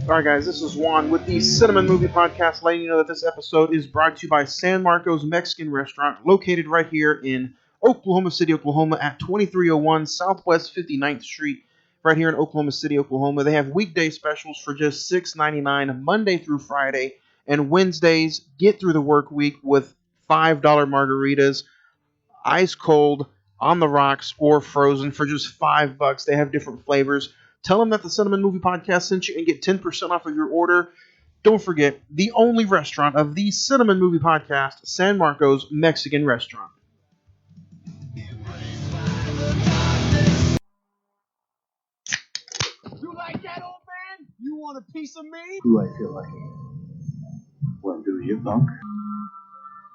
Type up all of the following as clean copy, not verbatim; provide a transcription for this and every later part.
Alright guys, this is Juan with the Cine-Men Movie Podcast, letting you know that this episode is brought to you by San Marcos Mexican Restaurant, located right here in Oklahoma City, Oklahoma at 2301 Southwest 59th Street, right here in Oklahoma City, Oklahoma. They have weekday specials for just $6.99 Monday through Friday, and Wednesdays get through the work week with $5 margaritas, ice cold, on the rocks, or frozen for just $5. They have different flavors. Tell them that the Cine-Men Movie Podcast sent you and get 10% off of your order. Don't forget, the only restaurant of the Cine-Men Movie Podcast, San Marcos Mexican Restaurant. You like that, old man? You want a piece of me? Do I feel lucky? Well, do you, punk?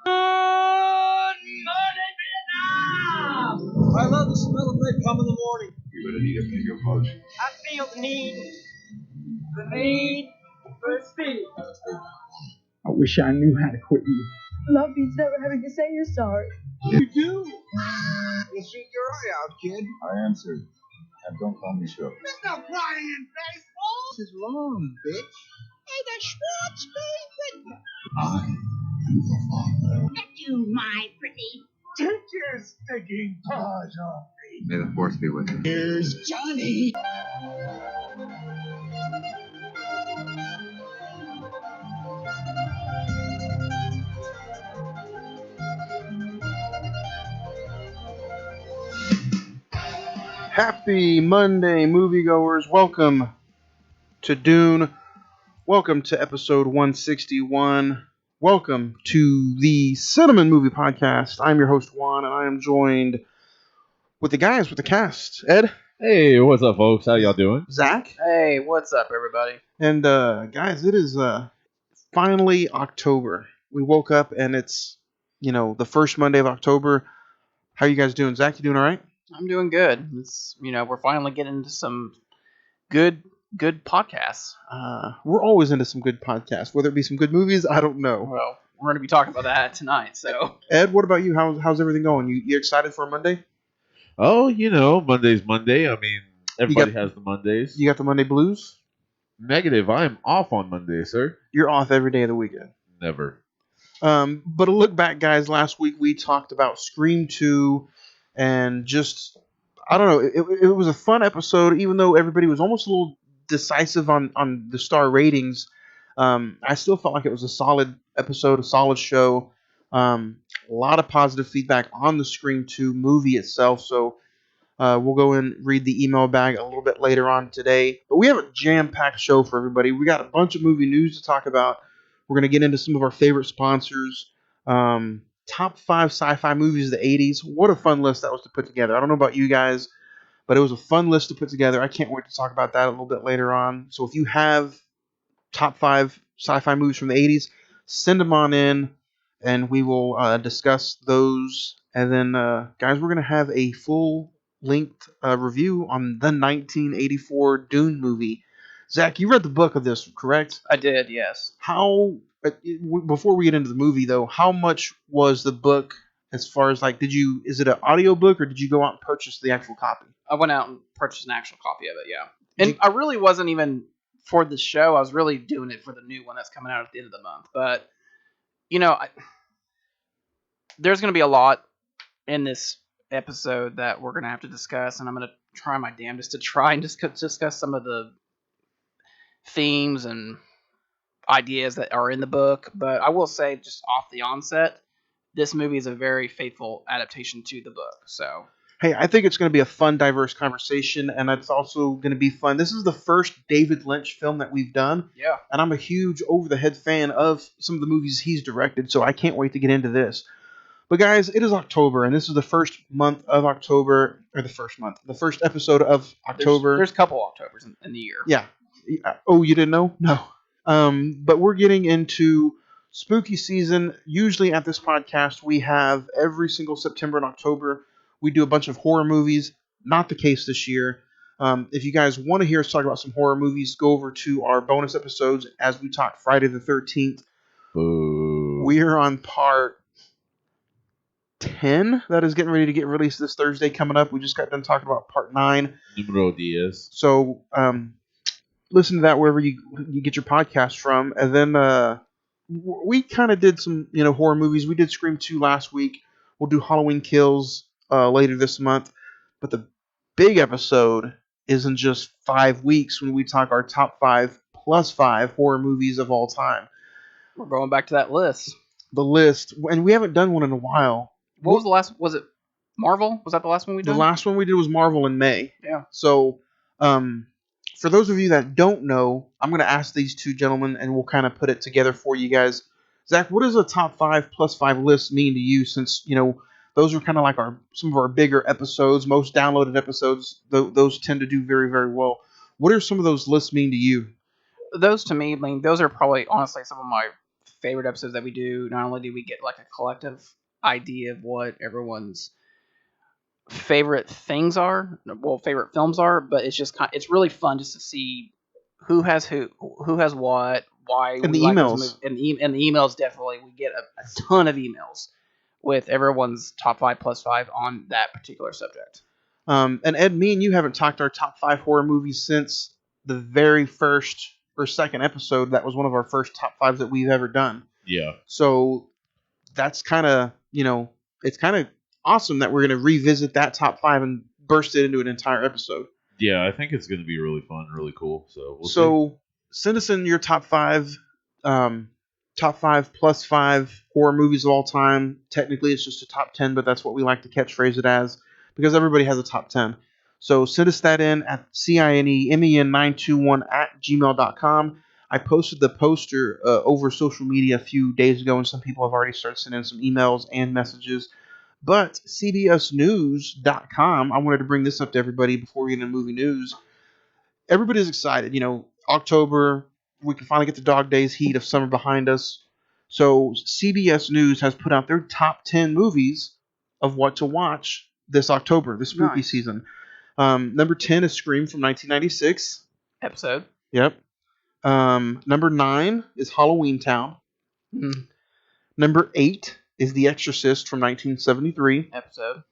Good morning, Vietnam! I love the smell of napalm in the morning. You're gonna need a bigger boat. I feel the need for speed. I wish I knew how to quit you. Love means never having to say you're sorry. You do? You shoot your eye out, kid. I answered. And don't call me Shirley. There's no crying in baseball. This is wrong, bitch. Hey, the Schwartz baby. I am your father. At you, my pretty. Take your stinking paws off me. May the force be with you. Here's Johnny. Happy Monday, moviegoers. Welcome to Dune. Welcome to episode 161. Welcome to the Cine-Men Movie Podcast. I'm your host, Juan, and I am joined with the guys, with the cast. Ed, Hey, what's up, folks? How y'all doing? Zach, Hey, what's up, everybody? and guys, it is finally October. We woke up and it's, the first Monday of October. How you guys doing? Zach, you doing all right? I'm doing good. It's we're finally getting into some good podcasts. We're always into some good podcasts, whether it be some good movies. I don't know. Well, we're going to be talking about that tonight. So, Ed, what about you? How's everything going? You excited for a Monday? Oh, Monday's Monday. I mean, everybody has the Mondays. You got the Monday blues? Negative. I'm off on Monday, sir. You're off every day of the weekend. Never. But a look back, guys. Last week we talked about Scream 2, and just I don't know. It was a fun episode, even though everybody was almost a little decisive on the star ratings. I still felt like it was a solid episode, a solid show. A lot of positive feedback on the Scream 2 movie itself. So we'll go and read the email bag a little bit later on today. But we have a jam-packed show for everybody. We got a bunch of movie news to talk about. We're going to get into some of our favorite sponsors. Top 5 sci-fi movies of the 80s. What a fun list that was to put together. I don't know about you guys, but it was a fun list to put together. I can't wait to talk about that a little bit later on. So if you have top 5 sci-fi movies from the 80s, send them on in, and we will discuss those. And then, guys, we're going to have a full-length review on the 1984 Dune movie. Zach, you read the book of this, correct? I did, yes. Before we get into the movie, though, how much was the book as far as, is it an audio book, or did you go out and purchase the actual copy? I went out and purchased an actual copy of it, yeah. And I really wasn't even for the show. I was really doing it for the new one that's coming out at the end of the month. But, there's going to be a lot in this episode that we're going to have to discuss, and I'm going to try my damnedest to try and discuss some of the themes and ideas that are in the book. But I will say, just off the onset, this movie is a very faithful adaptation to the book. So, hey, I think it's going to be a fun, diverse conversation, and it's also going to be fun. This is the first David Lynch film that we've done. Yeah. And I'm a huge over-the-head fan of some of the movies he's directed, so I can't wait to get into this. But guys, it is October, and this is the first month of October, or the first episode of October. There's a couple Octobers in the year. Yeah. Oh, you didn't know? No. But we're getting into spooky season. Usually at this podcast, we have every single September and October, we do a bunch of horror movies. Not the case this year. If you guys want to hear us talk about some horror movies, go over to our bonus episodes as we talk Friday the 13th. Boo. We are on part 10 that is getting ready to get released this Thursday coming up. We just got done talking about part 9. Numero 10. So, listen to that wherever you get your podcast from. And then we kind of did some horror movies. We did Scream 2 last week. We'll do Halloween Kills later this month. But the big episode is in just 5 weeks when we talk our top 5 plus 5 horror movies of all time. We're going back to that list. The list, and we haven't done one in a while. What was the last? Was it Marvel? Was that the last one we did? The last one we did was Marvel in May. Yeah. So, for those of you that don't know, I'm going to ask these two gentlemen, and we'll kind of put it together for you guys. Zach, what does a top 5 plus 5 list mean to you? Since those are kind of like some of our bigger episodes, most downloaded episodes. Those tend to do very, very well. What are some of those lists mean to you? Those to me, I mean, those are probably honestly some of my favorite episodes that we do. Not only do we get like a collective idea of what everyone's favorite things are, well, favorite films are, but it's just it's really fun just to see who has what, why, And we the like those emails. movies. And the emails, definitely, we get a ton of emails with everyone's top 5 plus 5 on that particular subject. And Ed, me and you haven't talked our top 5 horror movies since the very first or second episode. That was one of our first top 5s that we've ever done. Yeah. So that's kind of, it's kind of awesome that we're going to revisit that top 5 and burst it into an entire episode. Yeah, I think it's going to be really fun, really cool. So we'll see. Send us in your top 5 plus 5 horror movies of all time. Technically, it's just a top 10, but that's what we like to catchphrase it as because everybody has a top 10. So send us that in at cinemen921@gmail.com. I posted the poster over social media a few days ago, and some people have already started sending in some emails and messages. But cbsnews.com, I wanted to bring this up to everybody before we get into movie news. Everybody's excited. October, we can finally get the dog days heat of summer behind us. So CBS News has put out their top 10 movies of what to watch this October, this spooky season. Number 10 is Scream from 1996. Episode. Yep. Number 9 is Halloween Town. Number 8 is The Exorcist from 1973. Episode.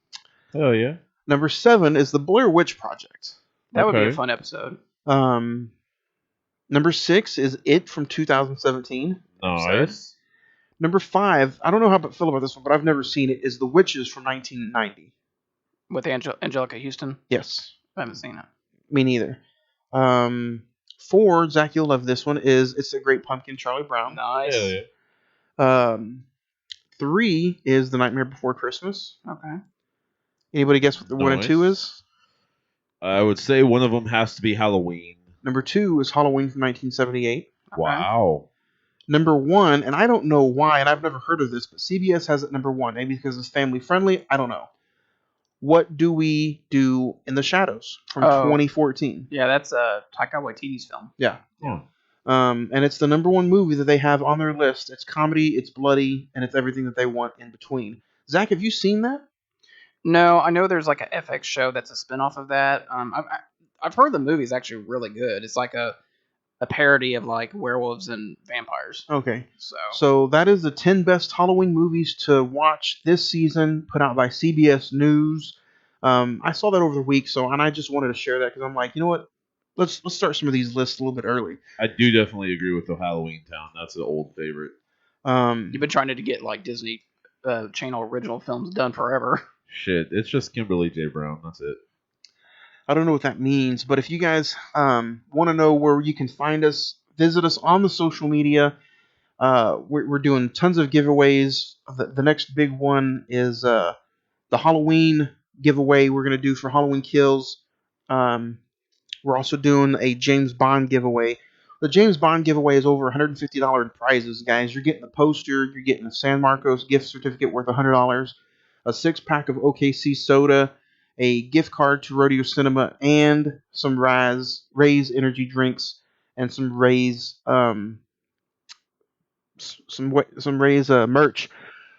Oh, yeah. Number 7 is The Blair Witch Project. That would be a fun episode. Number 6 is It from 2017. Nice. Number 5, I don't know how I feel about this one, but I've never seen it, is The Witches from 1990. With Angelica Houston? Yes. I haven't seen it. Me neither. 4, Zach, you'll love this one, is It's a Great Pumpkin, Charlie Brown. Nice. Yeah. 3 is The Nightmare Before Christmas. Okay. Anybody guess what the 1 and 2 is? I would say one of them has to be Halloween. Number 2 is Halloween from 1978. Okay. Wow. Number 1, and I don't know why, and I've never heard of this, but CBS has it number 1. Maybe because it's family friendly. I don't know. What Do We Do in the Shadows from 2014? Yeah, that's Taika Waititi's film. Yeah. Yeah. And it's the number 1 movie that they have on their list. It's comedy, it's bloody, and it's everything that they want in between. Zach, have you seen that? No, I know there's like a FX show that's a spinoff of that. I've heard the movie's actually really good. It's like a parody of like werewolves and vampires. Okay. So that is the 10 best Halloween movies to watch this season, put out by CBS News. I saw that over the week, and I just wanted to share that because I'm like, you know what? Let's start some of these lists a little bit early. I do definitely agree with the Halloween Town. That's an old favorite. You've been trying to get like Disney Channel original films done forever. Shit, it's just Kimberly J. Brown. That's it. I don't know what that means, but if you guys want to know where you can find us, visit us on the social media. We're doing tons of giveaways. The next big one is the Halloween giveaway we're going to do for Halloween Kills. We're also doing a James Bond giveaway. The James Bond giveaway is over $150 in prizes, guys. You're getting a poster. You're getting a San Marcos gift certificate worth $100, a 6-pack of OKC soda, a gift card to Rodeo Cinema, and some Ray's energy drinks, and some Ray's merch.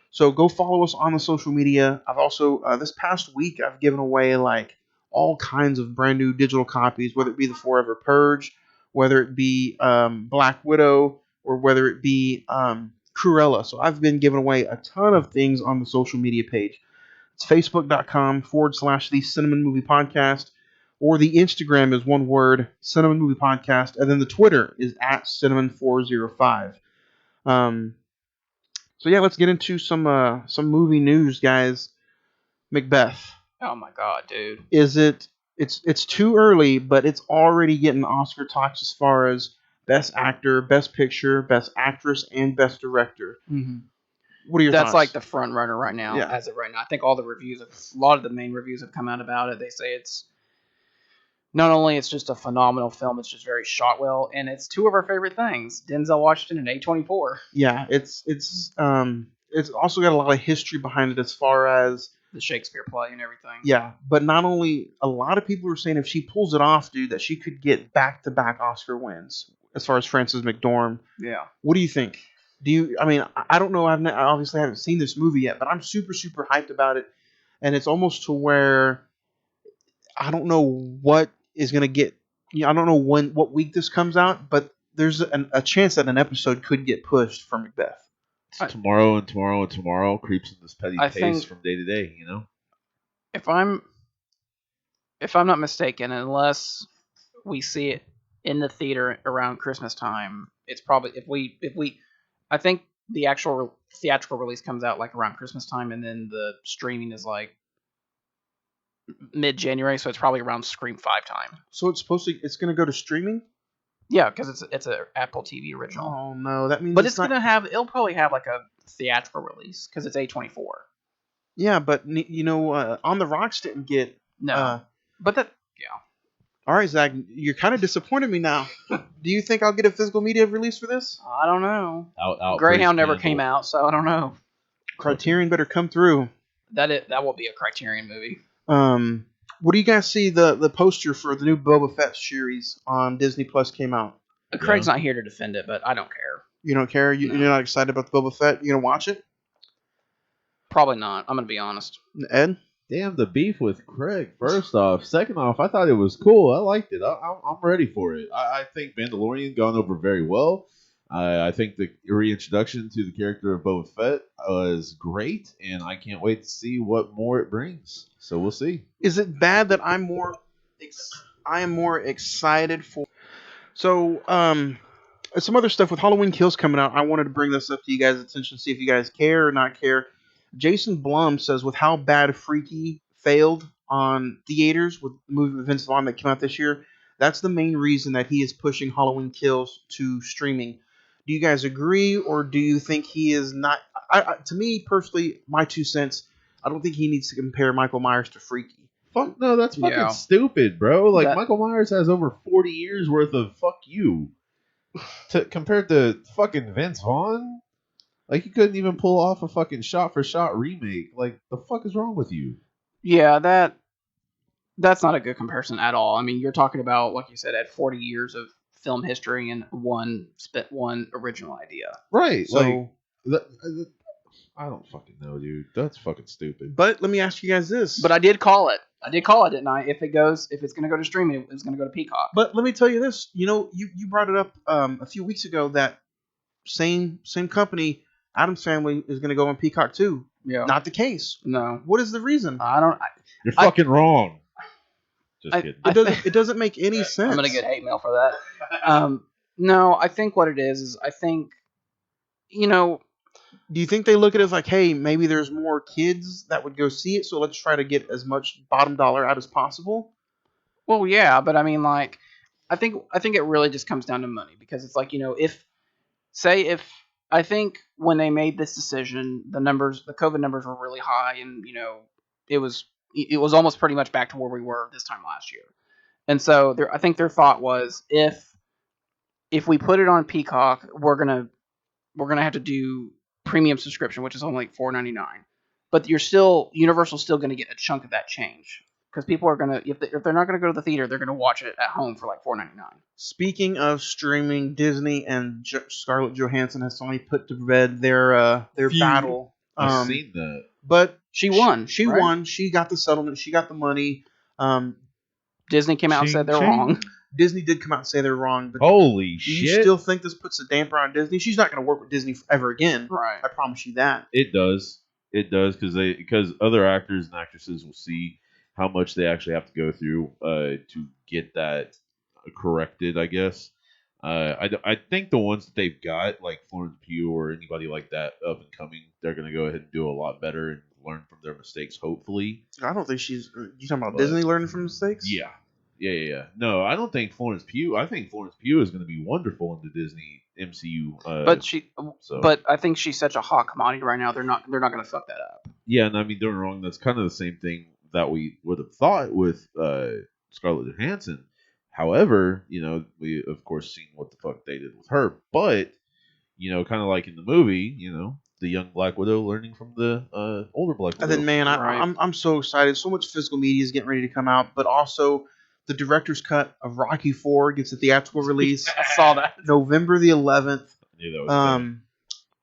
So go follow us on the social media. I've also this past week I've given away like all kinds of brand new digital copies, whether it be the Forever Purge, whether it be Black Widow, or whether it be Cruella. So I've been giving away a ton of things on the social media page. It's facebook.com/the Cine-Men Movie Podcast. or the Instagram is one word, Cinnamon Movie Podcast, and then the Twitter is at Cinnamon405. So yeah, let's get into some movie news, guys. Macbeth. Oh my god, dude. Is it? It's too early, but it's already getting Oscar talks as far as Best Actor, Best Picture, Best Actress, and Best Director. Mm-hmm. What are your That's thoughts? like the front runner right now, Yeah. as of right now. I think all the reviews, a lot of the main reviews have come out about it. They say it's not only it's just a phenomenal film, it's just very shot well, and it's two of our favorite things: Denzel Washington and A24. Yeah, it's also got a lot of history behind it as far as the Shakespeare play and everything. Yeah, but not only a lot of people are saying if she pulls it off, dude, that she could get back-to-back Oscar wins as far as Frances McDormand. Yeah. What do you think? I mean, I don't know. I obviously haven't seen this movie yet, but I'm super, super hyped about it. And it's almost to where I don't know what is going to get. I don't know what week this comes out, but there's a chance that an episode could get pushed for Macbeth. Tomorrow and tomorrow and tomorrow creeps in this petty pace from day to day. You know. If I'm not mistaken, unless we see it in the theater around Christmas time, it's probably if we I think the actual theatrical release comes out like around Christmas time, and then the streaming is like mid-January, so it's probably around Scream 5 time. So it's going to go to streaming? Yeah, because it's an Apple TV original. Oh no, that means. But it'll probably have like a theatrical release because it's A24. Yeah, but On the Rocks didn't get. No, but that yeah. All right, Zach, you're kind of disappointed me now. Do you think I'll get a physical media release for this? I don't know. Out Greyhound never came out, so I don't know. Criterion better come through. That will be a Criterion movie. What do you guys see? The poster for the new Boba Fett series on Disney Plus came out. Craig's not here to defend it, but I don't care. You don't care? You're not excited about the Boba Fett? You gonna watch it? Probably not. I'm gonna be honest. Ed? Damn the beef with Craig. First off, second off, I thought it was cool. I liked it. I'm ready for it. I think Mandalorian gone over very well. I think the reintroduction to the character of Boba Fett was great, and I can't wait to see what more it brings. So we'll see. Is it bad that I am more excited for? So, some other stuff with Halloween Kills coming out. I wanted to bring this up to you guys' attention, see if you guys care or not care. Jason Blum says with how bad Freaky failed on theaters with the movie with Vince Vaughn that came out this year, that's the main reason that he is pushing Halloween Kills to streaming. Do you guys agree, or do you think he is not? To me personally, my 2 cents, I don't think he needs to compare Michael Myers to Freaky. Fuck no, that's fucking stupid, bro. Like Michael Myers has over 40 years worth of fuck you compared to fucking Vince Vaughn. Like, he couldn't even pull off a fucking shot-for-shot remake. Like, the fuck is wrong with you? Yeah, that's not a good comparison at all. I mean, you're talking about, like you said, at 40 years of film history and one original idea. Right. So, I don't fucking know, dude. That's fucking stupid. But let me ask you guys this. But I did call it. Didn't I? If it's going to go to streaming, it's going to go to Peacock. But let me tell you this. You brought it up a few weeks ago that same company, Addams Family, is going to go on Peacock too. Yeah. Not the case. No. What is the reason? You're fucking wrong. Just kidding. It doesn't make any sense. I'm going to get hate mail for that. No, I think what it is I think, do you think they look at it as like, hey, maybe there's more kids that would go see it, so let's try to get as much bottom dollar out as possible? Well, yeah, but I mean, like, I think it really just comes down to money, because it's like, if I think when they made this decision, the COVID numbers were really high, and it was almost pretty much back to where we were this time last year, and so I think their thought was if we put it on Peacock, we're gonna have to do premium subscription, which is only like $4.99, but Universal's still gonna get a chunk of that change, because people are gonna if they're not gonna go to the theater, they're gonna watch it at home for like $4.99. Speaking of streaming, Disney and Scarlett Johansson has finally put to bed their battle. I've seen that, but she won. She won. She got the settlement. She got the money. Disney came out and said they're wrong. Disney did come out and say they're wrong. But holy shit! Do you still think this puts a damper on Disney? She's not going to work with Disney ever again. Right. I promise you that. It does. It does, because other actors and actresses will see how much they actually have to go through to get that corrected, I guess. I think the ones that they've got, like Florence Pugh or anybody like that up and coming, they're going to go ahead and do a lot better and learn from their mistakes, hopefully. I don't think she's. You talking about But- Disney learning from mistakes? Yeah. No, I don't think Florence Pugh. I think Florence Pugh is going to be wonderful in the Disney MCU. But I think she's such a hot commodity right now. They're not going to fuck that up. Yeah, and I mean, don't get me wrong. That's kind of the same thing that we would have thought with Scarlett Johansson. However, we of course seen what the fuck they did with her. But kind of like in the movie, the young Black Widow learning from the older Black Widow. And then, man, Right. I'm so excited. So much physical media is getting ready to come out, but also the director's cut of Rocky IV gets a theatrical release I saw that. November the 11th. I knew that was coming.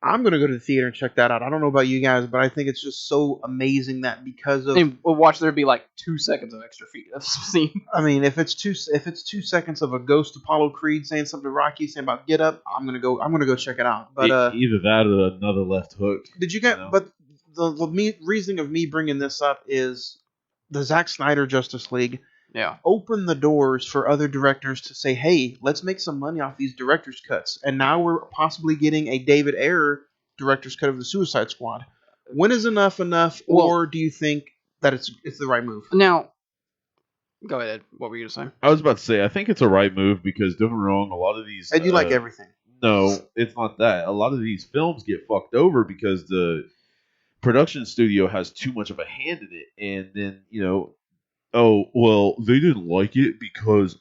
I'm gonna go to the theater and check that out. I don't know about you guys, but I think it's just so amazing that because of. And we'll watch there be like 2 seconds of extra feet of scene. I mean, if it's 2 seconds of a ghost Apollo Creed saying something to Rocky, saying about get up, I'm gonna go check it out. But Either that or another left hook. did you get? But the reasoning of me bringing this up is the Zack Snyder Justice League Yeah. open the doors for other directors to say, hey, let's make some money off these director's cuts. And now we're possibly getting a David Ayer director's cut of the Suicide Squad. When is enough, or do you think that it's the right move? Now, go ahead. What were you going to say? I was about to say, I think it's a right move because, don't get me wrong, a lot of these. And you like everything. No, it's not that. A lot of these films get fucked over because the production studio has too much of a hand in it, and then oh well, they didn't like it because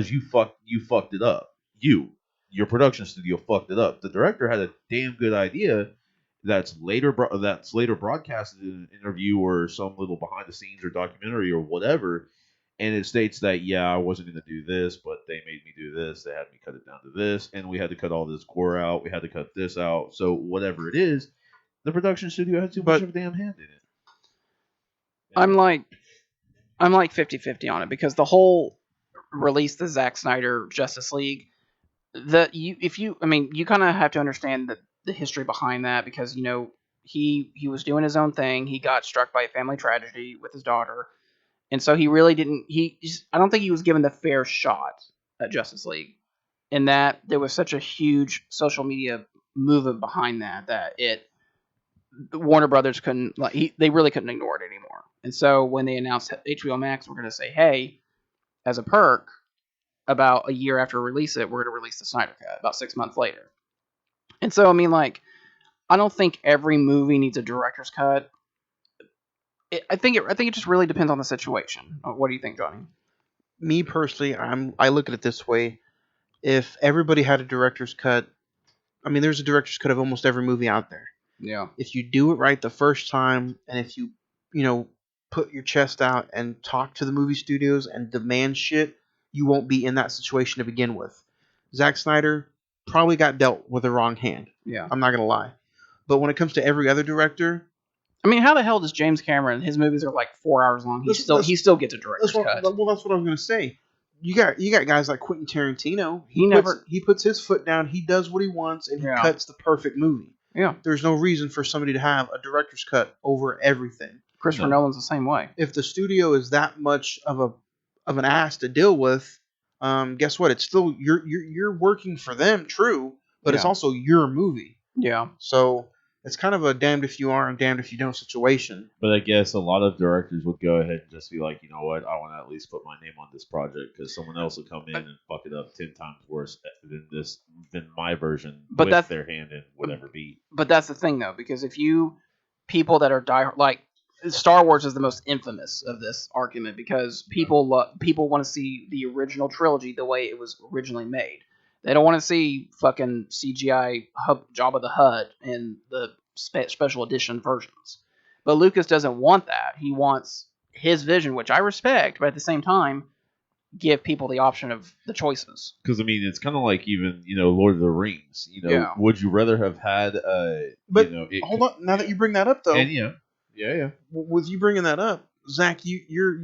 you fucked it up. Your production studio fucked it up. The director had a damn good idea that's later broadcasted in an interview or some little behind the scenes or documentary or whatever, and it states that I wasn't going to do this, but they made me do this. They had me cut it down to this, and we had to cut all this core out. We had to cut this out. So whatever it is, the production studio has too much of a damn hand in it. I'm like 50-50 on it because the whole release the Zack Snyder Justice League, you kind of have to understand the history behind that because he was doing his own thing. He got struck by a family tragedy with his daughter, and so he really didn't. I don't think he was given the fair shot at Justice League, in that there was such a huge social media movement behind that Warner Brothers couldn't they really couldn't ignore it anymore. And so when they announced HBO Max, we're going to say, hey, as a perk, about a year after we release it, we're going to release the Snyder Cut about 6 months later. And so, I mean, I don't think every movie needs a director's cut. I think it just really depends on the situation. What do you think, Johnny? Me personally, I look at it this way. If everybody had a director's cut, I mean, there's a director's cut of almost every movie out there. Yeah. If you do it right the first time, and if you put your chest out and talk to the movie studios and demand shit, you won't be in that situation to begin with. Zack Snyder probably got dealt with the wrong hand. Yeah. I'm not going to lie. But when it comes to every other director... I mean, how the hell does James Cameron, his movies are like 4 hours long, he still gets a director's cut? Well, that's what I was going to say. You got guys like Quentin Tarantino. He puts his foot down, he does what he wants, and he cuts the perfect movie. Yeah. There's no reason for somebody to have a director's cut over everything. Christopher Nolan's the same way. If the studio is that much of an ass to deal with, guess what? It's still you're working for them, true, but it's also your movie. Yeah. So it's kind of a damned if you are and damned if you don't situation. But I guess a lot of directors would go ahead and just be like, you know what, I want to at least put my name on this project because someone else will come in and fuck it up 10 times worse than my version with their hand in whatever beat. But that's the thing, though, because if people that are like Star Wars is the most infamous of this argument because people want to see the original trilogy the way it was originally made. They don't want to see fucking CGI Jabba the Hutt in the special edition versions. But Lucas doesn't want that. He wants his vision, which I respect, but at the same time, give people the option of the choices. Because, I mean, it's kind of like even, Lord of the Rings. Would you rather have had... hold on. Now that you bring that up, though... And, yeah. With you bringing that up, Zach, you're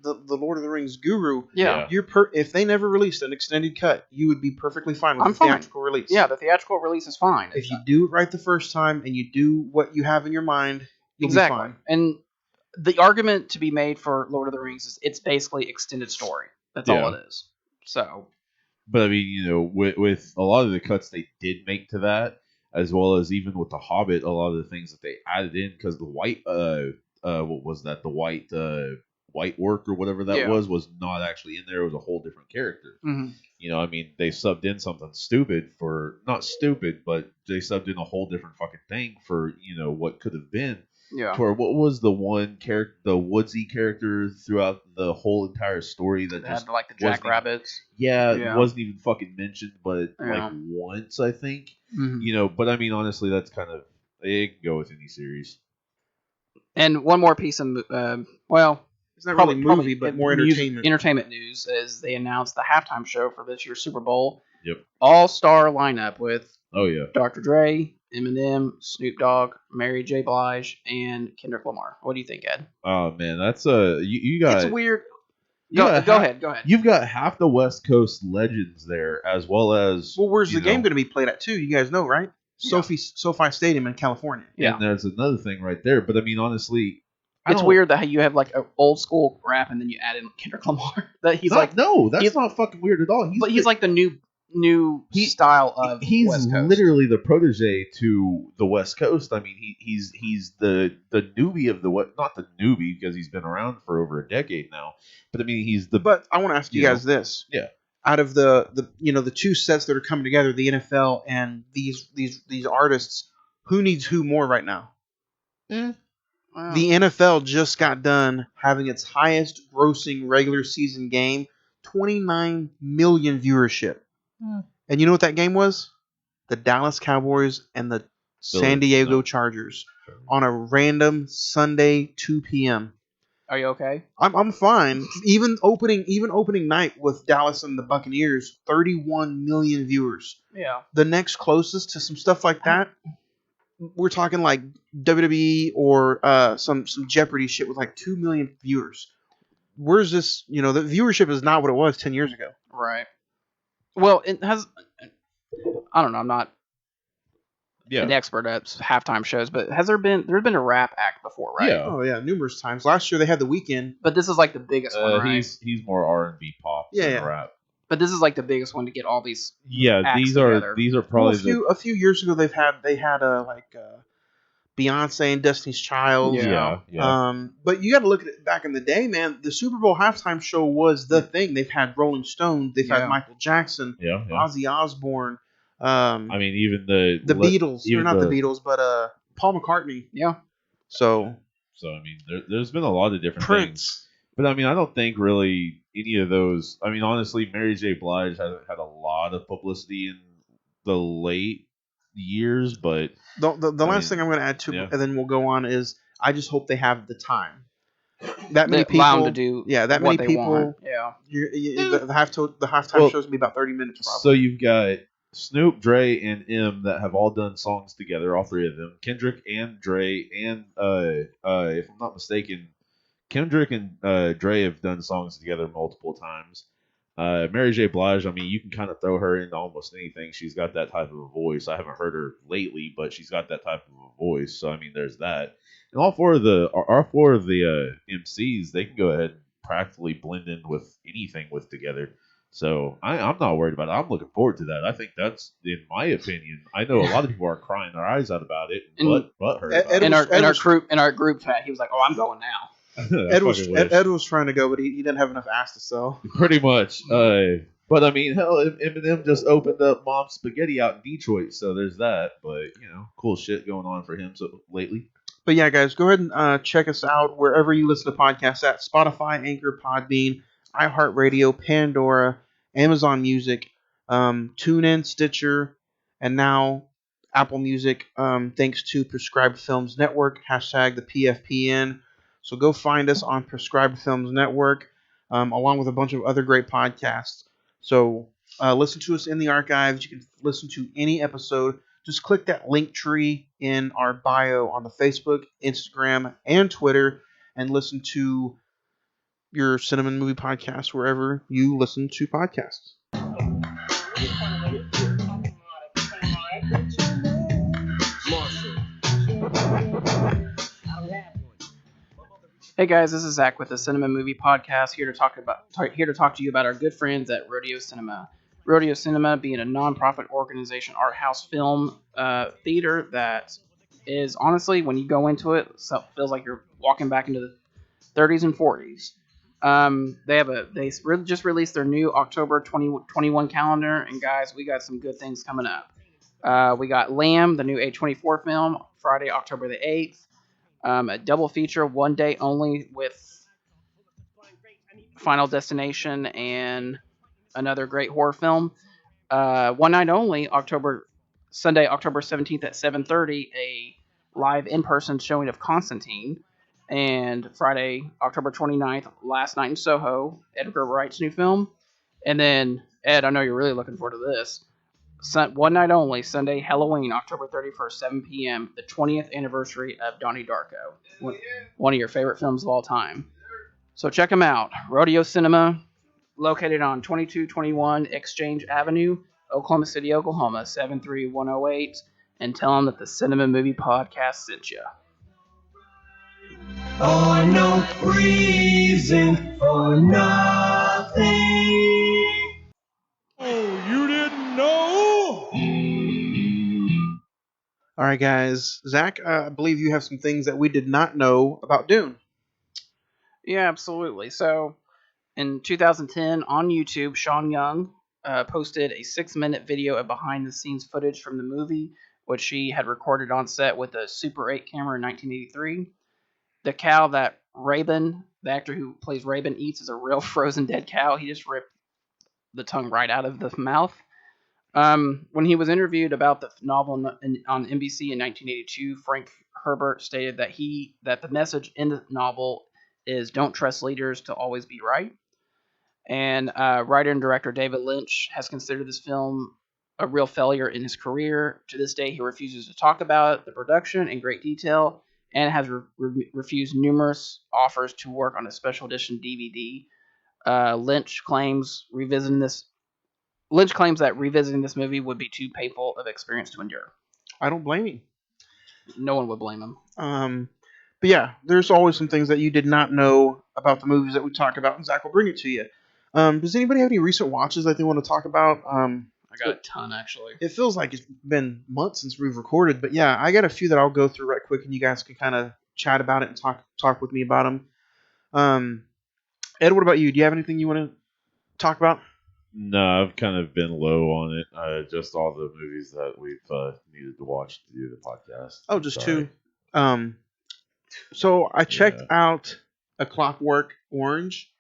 the Lord of the Rings guru. Yeah. If they never released an extended cut, you would be perfectly fine with the theatrical release. Yeah, the theatrical release is fine. If you do it right the first time and you do what you have in your mind, you'll be fine. And the argument to be made for Lord of the Rings is it's basically extended story. That's all it is. So, but I mean, with a lot of the cuts they did make to that, as well as even with the Hobbit, a lot of the things that they added in, because the white what was that, the white orc or whatever that was not actually in there. It was a whole different character. I mean, they subbed in something stupid for, not stupid, but they subbed in a whole different fucking thing for what could have been. Yeah. For what was the one character, the woodsy character throughout the whole entire story that They had just like the jackrabbits. it wasn't even fucking mentioned, but like once, I think. But I mean, honestly, that's kind of, it can go with any series. And one more piece of it's not really movie, but more entertainment. Entertainment news is they announced the halftime show for this year's Super Bowl. Yep. All-star lineup with Dr. Dre, Eminem, Snoop Dogg, Mary J. Blige, and Kendrick Lamar. What do you think, Ed? Oh man, that's you got. It's weird. Go ahead. You've got half the West Coast legends there, as well as. Well, where's the game going to be played at too? You guys know, right? SoFi Stadium in California. Yeah. And there's another thing right there, but I mean, honestly, it's weird that you have like an old school rap and then you add in Kendrick Lamar. That he's that's not fucking weird at all. He's like the new style of he's West Coast. Literally the protege to the West Coast. I mean, he's the newbie of not the newbie because he's been around for over a decade now. But I mean, he's the. But I want to ask you guys this. Yeah. Out of the two sets that are coming together, the NFL and these artists, who needs who more right now? Wow. The NFL just got done having its highest grossing regular season game, 29 million viewership. And you know what that game was? The Dallas Cowboys and the San Diego Chargers on a random Sunday 2 p.m. Are you okay? I'm fine. Even opening night with Dallas and the Buccaneers, 31 million viewers. Yeah. The next closest to some stuff like that, we're talking like WWE or some Jeopardy shit with like 2 million viewers. Where's this? The viewership is not what it was 10 years ago. Right. Well, it has. I don't know. I'm not an expert at halftime shows, but there's been a rap act before, right? Yeah. Oh yeah, numerous times. Last year they had The Weeknd, but this is like the biggest one, right? He's more R&B pop than rap. But this is like the biggest one to get all these. These are probably a few years ago they had Beyonce and Destiny's Child. Yeah. But you got to look at it back in the day, man. The Super Bowl halftime show was the thing. They've had Rolling Stones. They've had Michael Jackson. Ozzy Osbourne. I mean, even the Beatles. They're not the Beatles, but Paul McCartney. Yeah. So I mean, there's been a lot of different things. But I mean, I don't think really any of those. I mean, honestly, Mary J. Blige hasn't had a lot of publicity in the late years, but the last thing I'm going to add to, and then we'll go on, is I just hope they have the time. That many people allow them to do that many people. Want. Yeah. The halftime show's gonna be about 30 minutes. Probably. So you've got Snoop, Dre, and M that have all done songs together, all three of them. Kendrick and Dre, and if I'm not mistaken, Kendrick and Dre have done songs together multiple times. Mary J. Blige, I mean, you can kind of throw her into almost anything. She's got that type of a voice. I haven't heard her lately, but she's got that type of a voice. So I mean, there's that. And all four of the MCs, they can go ahead and practically blend in with anything with together. So I'm not worried about it. I'm looking forward to that. I think that's, in my opinion, I know a lot of people are crying their eyes out about it, but her. In our group chat, he was like, "Oh, I'm going now." Ed was trying to go, but he didn't have enough ass to sell. Pretty much. But I mean, hell, Eminem just opened up Mom's Spaghetti out in Detroit, so there's that. But cool shit going on for him lately. But yeah, guys, go ahead and check us out wherever you listen to podcasts at: Spotify, Anchor, Podbean, iHeartRadio, Pandora, Amazon Music, TuneIn, Stitcher, and now Apple Music. Thanks to Prescribed Films Network, # the PFPN. So go find us on Prescribed Films Network, along with a bunch of other great podcasts. So listen to us in the archives. You can listen to any episode. Just click that link tree in our bio on the Facebook, Instagram, and Twitter, and listen to your Cine-Men movie podcast wherever you listen to podcasts. Hey guys, this is Zach with the Cinema Movie Podcast, here to talk to you about our good friends at Rodeo Cinema. Rodeo Cinema being a non-profit organization, art house film theater that is honestly, when you go into it, feels like you're walking back into the 30s and 40s. Just released their new October 2021 calendar, and guys, we got some good things coming up. We got Lamb, the new A24 film, Friday, October the 8th. A double feature, one day only, with Final Destination and another great horror film. One night only, Sunday, October 17th at 7:30, a live in-person showing of Constantine. And Friday, October 29th, Last Night in Soho, Edgar Wright's new film. And then, Ed, I know you're really looking forward to this. One night only, Sunday, Halloween, October 31st, 7 p.m., the 20th anniversary of Donnie Darko, one of your favorite films of all time. So check them out. Rodeo Cinema, located on 2221 Exchange Avenue, Oklahoma City, Oklahoma, 73108, and tell them that the Cinema Movie Podcast sent you. Oh, no reason for nothing. Oh, you didn't know? All right, guys. Zach, I believe you have some things that we did not know about Dune. Yeah, absolutely. So, in 2010, on YouTube, Sean Young posted a 6-minute video of behind-the-scenes footage from the movie, which he had recorded on set with a Super 8 camera in 1983. The cow that Rabin, the actor who plays Rabin, eats is a real frozen dead cow. He just ripped the tongue right out of the mouth. When he was interviewed about the novel on NBC in 1982, Frank Herbert stated that the message in the novel is don't trust leaders to always be right. And writer and director David Lynch has considered this film a real failure in his career. To this day, he refuses to talk about the production in great detail and has refused numerous offers to work on a special edition DVD. Lynch claims that revisiting this movie would be too painful of experience to endure. I don't blame you. No one would blame him. But yeah, there's always some things that you did not know about the movies that we talk about, and Zach will bring it to you. Does anybody have any recent watches that they want to talk about? I got a ton, actually. It feels like it's been months since we've recorded, but yeah, I got a few that I'll go through right quick, and you guys can kind of chat about it and talk with me about them. Ed, what about you? Do you have anything you want to talk about? No, I've kind of been low on it. Just all the movies that we've needed to watch to do the podcast. Oh, just two. So I checked out A Clockwork Orange.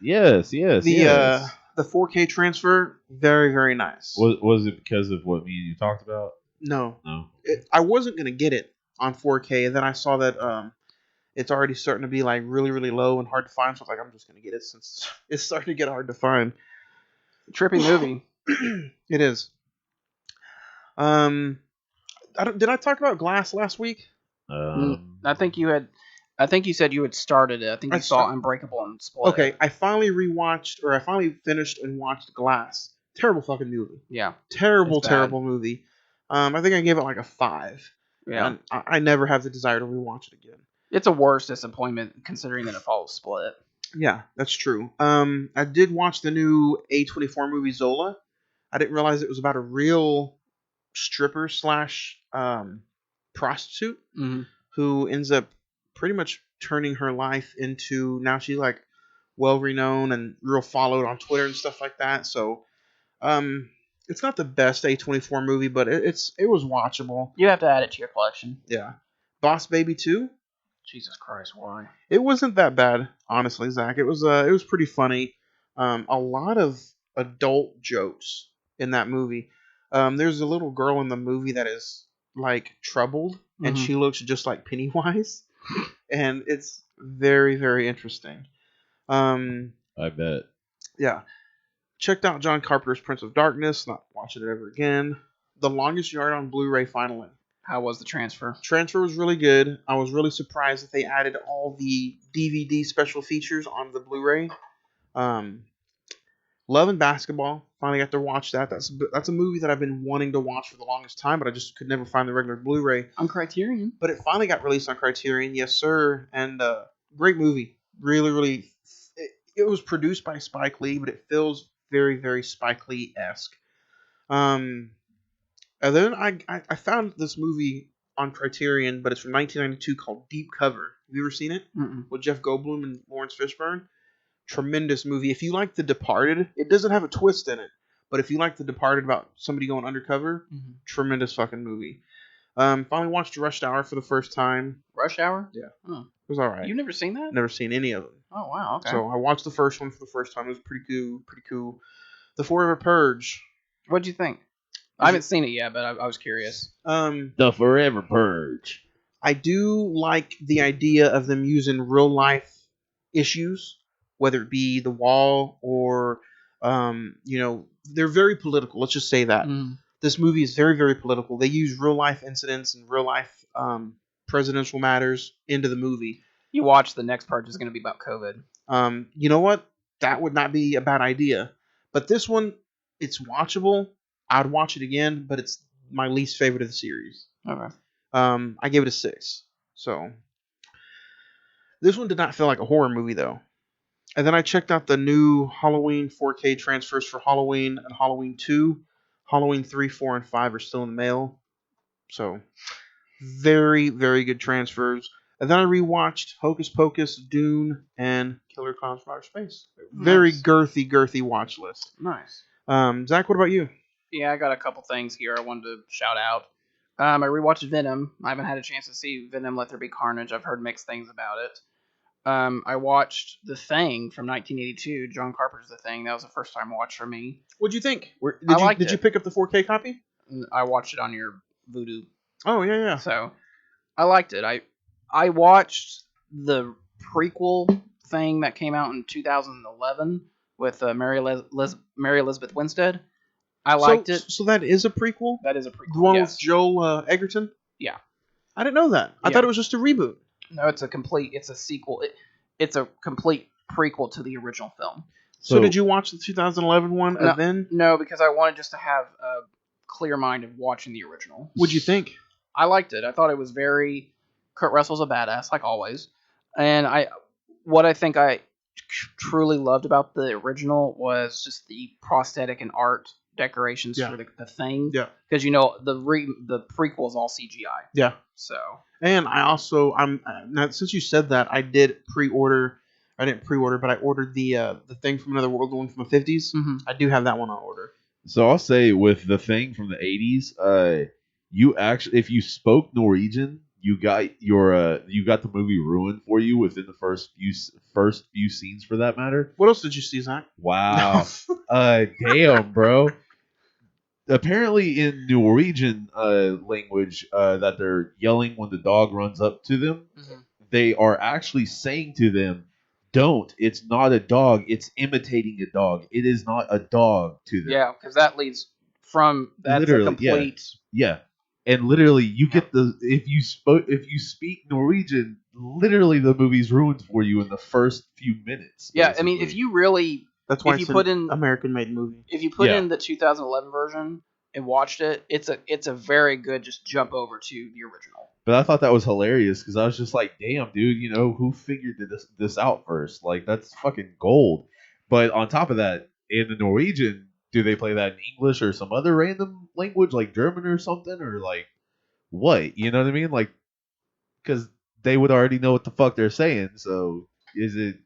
Yes. The 4K transfer, very, very nice. Was it because of what me and you talked about? No. No. I wasn't gonna get it on 4K, and then I saw that it's already starting to be like really, really low and hard to find. So I was like, I'm just gonna get it since it's starting to get hard to find. Trippy movie. It is. Did I talk about Glass last week? I think you said you had started it. I think you saw Unbreakable and split. Okay, I finally finished and watched Glass. Terrible fucking movie. Yeah. Terrible movie. I think I gave it like a 5. Yeah. And I never have the desire to rewatch it again. It's a worse disappointment considering that it follows Split. Yeah, that's true. I did watch the new A24 movie Zola. I didn't realize it was about a real stripper / prostitute who ends up pretty much turning her life into, now she's like well renowned and real followed on Twitter and stuff like that. So it's not the best A24 movie, but it was watchable. You have to add it to your collection. Yeah. Boss Baby 2. Jesus Christ, why? It wasn't that bad, honestly, Zach. It was pretty funny. A lot of adult jokes in that movie. There's a little girl in the movie that is like troubled, and she looks just like Pennywise, and it's very, very interesting. I bet. Yeah. Checked out John Carpenter's Prince of Darkness. Not watching it ever again. The Longest Yard on Blu-ray finally. How was the transfer? Transfer was really good. I was really surprised that they added all the DVD special features on the Blu-ray. Love and Basketball. Finally got to watch that. That's a movie that I've been wanting to watch for the longest time, but I just could never find the regular Blu-ray. On Criterion. But it finally got released on Criterion. Yes, sir. And Great movie. Really, really. It was produced by Spike Lee, but it feels very, very Spike Lee esque. Um, and then I found this movie on Criterion, but it's from 1992 called Deep Cover. Have you ever seen it? Mm-mm. With Jeff Goldblum and Lawrence Fishburne. Tremendous movie. If you like The Departed, it doesn't have a twist in it, but if you like The Departed about somebody going undercover, tremendous fucking movie. Finally watched Rush Hour for the first time. Rush Hour? Yeah. Oh. It was all right. You've never seen that? Never seen any of them. Oh, wow. Okay. So I watched the first one for the first time. It was pretty cool. Pretty cool. The Forever Purge. What'd you think? I haven't seen it yet, but I was curious. The Forever Purge. I do like the idea of them using real life issues, whether it be the wall or, they're very political. Let's just say that. This movie is very, very political. They use real life incidents and real life presidential matters into the movie. You watch the next part is going to be about COVID. You know what? That would not be a bad idea. But this one, it's watchable. I'd watch it again, but it's my least favorite of the series. Okay. I gave it a 6. So this one did not feel like a horror movie though. And then I checked out the new Halloween 4K transfers for Halloween and Halloween 2. Halloween 3, 4, and 5 are still in the mail. So very, very good transfers. And then I rewatched Hocus Pocus, Dune, and Killer Clowns from Outer Space. Very girthy watch list. Nice. Zach, what about you? Yeah, I got a couple things here I wanted to shout out. I rewatched Venom. I haven't had a chance to see Venom Let There Be Carnage. I've heard mixed things about it. I watched The Thing from 1982. John Carpenter's The Thing. That was the first time watch for me. What'd you think? Did you pick up the 4K copy? I watched it on your Vudu. Oh, yeah. So, I liked it. I watched the prequel thing that came out in 2011 with Mary Elizabeth Winstead. I liked it. So that is a prequel? That is a prequel, The one yes. with Joel Egerton? Yeah. I didn't know that. I thought it was just a reboot. No, it's a sequel. It's a complete prequel to the original film. So did you watch the 2011 one then? No, because I wanted just to have a clear mind of watching the original. What'd you think? I liked it. I thought it was very... Kurt Russell's a badass, like always. And what I think I truly loved about the original was just the prosthetic and art decorations for the Thing. Yeah. Because, the prequel is all CGI. Yeah. So... And I also, now since you said that, I did pre-order. I didn't pre-order, but I ordered the Thing from Another World, the one from the 50s. Mm-hmm. I do have that one on order. So I'll say with The Thing from the 80s, you actually, if you spoke Norwegian, you got the movie ruined for you within the first few scenes, for that matter. What else did you see, Zach? Wow. Damn, bro. Apparently in Norwegian language that they're yelling when the dog runs up to them, they are actually saying to them, don't. It's not a dog. It's imitating a dog. It is not a dog to them. Yeah, because that leads from... That's literally, a complete... Yeah. And literally, you get if you speak Norwegian, literally the movie's ruined for you in the first few minutes. Yeah, basically. I mean, if you really... That's why it's an American-made movie. If you put in the 2011 version and watched it, it's a very good just jump over to the original. But I thought that was hilarious because I was just like, damn, dude, who figured this out first? Like, that's fucking gold. But on top of that, in the Norwegian, do they play that in English or some other random language like German or something? Or like, what? You know what I mean? Like, because they would already know what the fuck they're saying. So is it...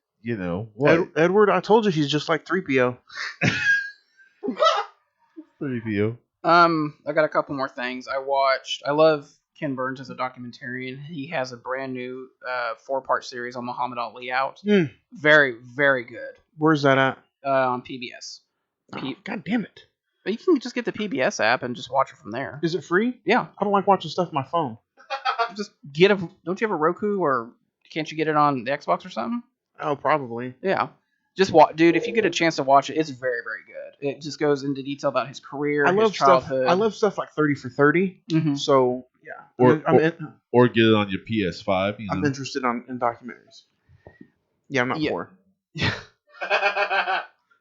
what? Edward, I told you he's just like 3PO. 3PO. I got a couple more things. I love Ken Burns as a documentarian. He has a brand new 4-part series on Muhammad Ali out. Very, very good. Where's that at? On PBS. God damn it. But you can just get the PBS app and just watch it from there. Is it free? Yeah. I don't like watching stuff on my phone. Just don't you have a Roku, or can't you get it on the Xbox or something? Oh, probably. Yeah. Just dude, if you get a chance to watch it, it's very, very good. It just goes into detail about his career, his childhood. I love stuff like 30 for 30. Mm-hmm. So, yeah. Or get it on your PS5. I'm interested in documentaries. Yeah, I'm not poor.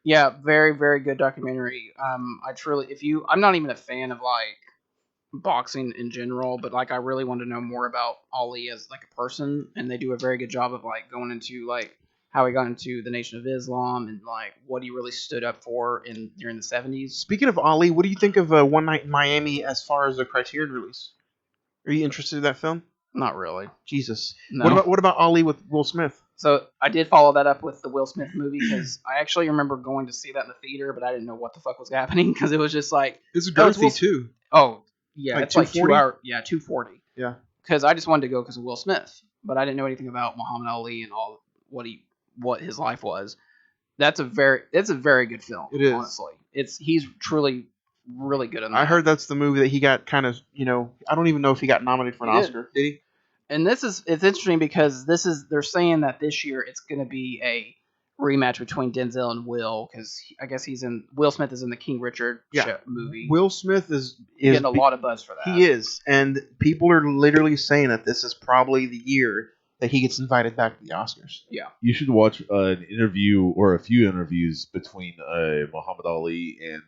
Yeah, very, very good documentary. I'm not even a fan of like boxing in general, but like I really wanted to know more about Ali as like a person, and they do a very good job of like going into like how he got into the Nation of Islam and like what he really stood up for in during the 70s. Speaking of Ali, what do you think of One Night in Miami as far as a Criterion release? Are you interested in that film? Not really. Jesus. No. What about Ali with Will Smith? So I did follow that up with the Will Smith movie because I actually remember going to see that in the theater, but I didn't know what the fuck was happening because it was just like It's that was girthy Will- too. oh yeah, Like it's like 240? 2 hour 240. Yeah. Because I just wanted to go because of Will Smith, but I didn't know anything about Muhammad Ali and all what his life was. It's a very good film. It is. Honestly. He's truly really good in that. I heard that's the movie that he got kind of, I don't even know if he got nominated for an He did. Oscar. Did he? And it's interesting because they're saying that this year it's going to be a rematch between Denzel and Will because I guess Will Smith is in the King Richard movie. Will Smith is getting a lot of buzz for that. He is, and people are literally saying that this is probably the year that he gets invited back to the Oscars. Yeah. You should watch an interview or a few interviews between Muhammad Ali and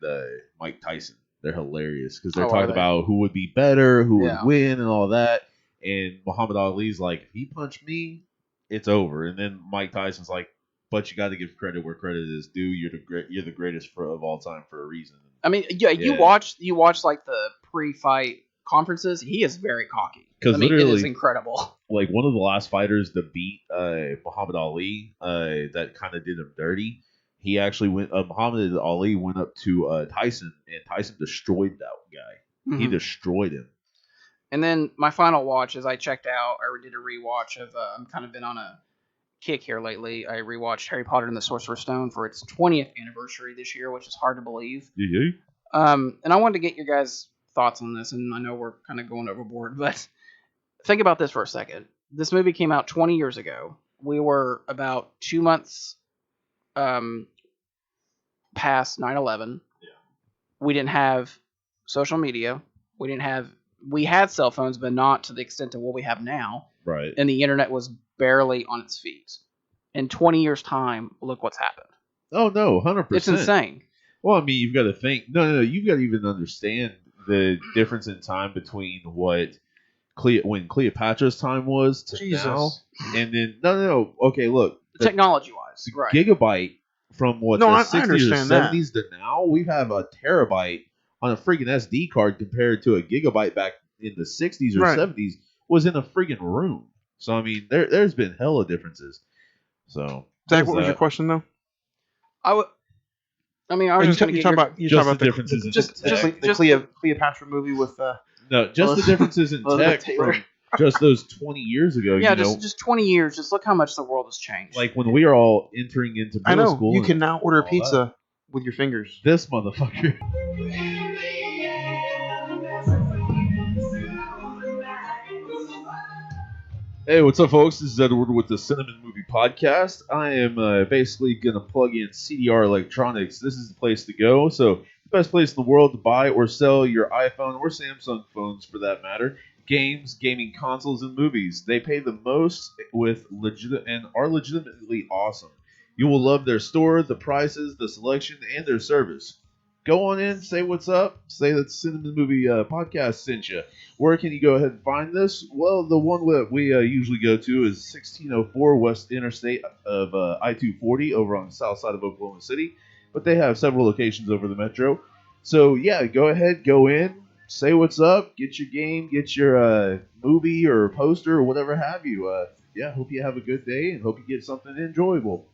Mike Tyson. They're hilarious because they're talking about who would be better, who would win, and all that. And Muhammad Ali's like, if he punched me, it's over. And then Mike Tyson's like, but you got to give credit where credit is due. You're the greatest of all time for a reason. I mean, you watch like the pre-fight conferences. He is very cocky. Because it is incredible. Like one of the last fighters to beat Muhammad Ali, that kind of did him dirty. He actually Muhammad Ali went up to Tyson, and Tyson destroyed that guy. Mm-hmm. He destroyed him. And then my final watch is I checked out. I did a rewatch of. I'm kind of been on a kick here lately. I rewatched Harry Potter and the Sorcerer's Stone for its 20th anniversary this year, which is hard to believe. Yeah. And I wanted to get your guys' thoughts on this, and I know we're kind of going overboard, but think about this for a second. This movie came out 20 years ago. We were about 2 months past 9/11. Yeah. We didn't have social media. We had cell phones, but not to the extent of what we have now. Right. And the internet was barely on its feet. In 20 years' time, look what's happened. Oh, no, 100%. It's insane. Well, I mean, you've got to think. No, you've got to even understand the difference in time between when Cleopatra's time was to now. And then, no. Okay, look. Technology-wise, right. Gigabyte from the 60s or 70s to now, we have a terabyte on a freaking SD card compared to a gigabyte back in the 60s or 70s was in a freaking room. So, I mean, there's been hella differences. So, Zach, what was your question, though? I was just going to talk about the differences in the Cleopatra movie with just the differences in tech from just those 20 years ago. Yeah, just 20 years. Just look how much the world has changed. Like when we are all entering into middle school. You can now order pizza with your fingers. This motherfucker. Hey, what's up, folks? This is Edward with the Cine-Men Movie Podcast. I am basically going to plug in CDR Electronics. This is the place to go. So, the best place in the world to buy or sell your iPhone or Samsung phones, for that matter. Games, gaming consoles, and movies. They pay the most and are legitimately awesome. You will love their store, the prices, the selection, and their service. Go on in, say what's up, say that the Cine-Men Movie Podcast sent you. Where can you go ahead and find this? Well, the one that we usually go to is 1604 West Interstate of I-240 over on the south side of Oklahoma City. But they have several locations over the metro. So, yeah, go ahead, go in, say what's up, get your game, get your movie or poster or whatever have you. Hope you have a good day and hope you get something enjoyable.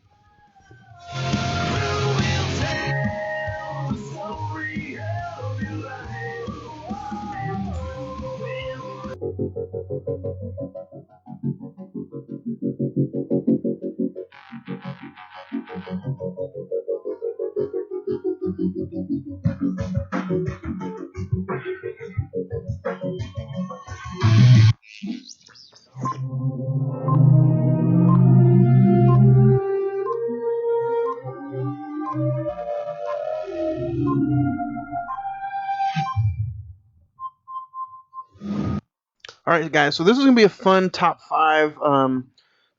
All right, guys. So this is gonna be a fun top 5,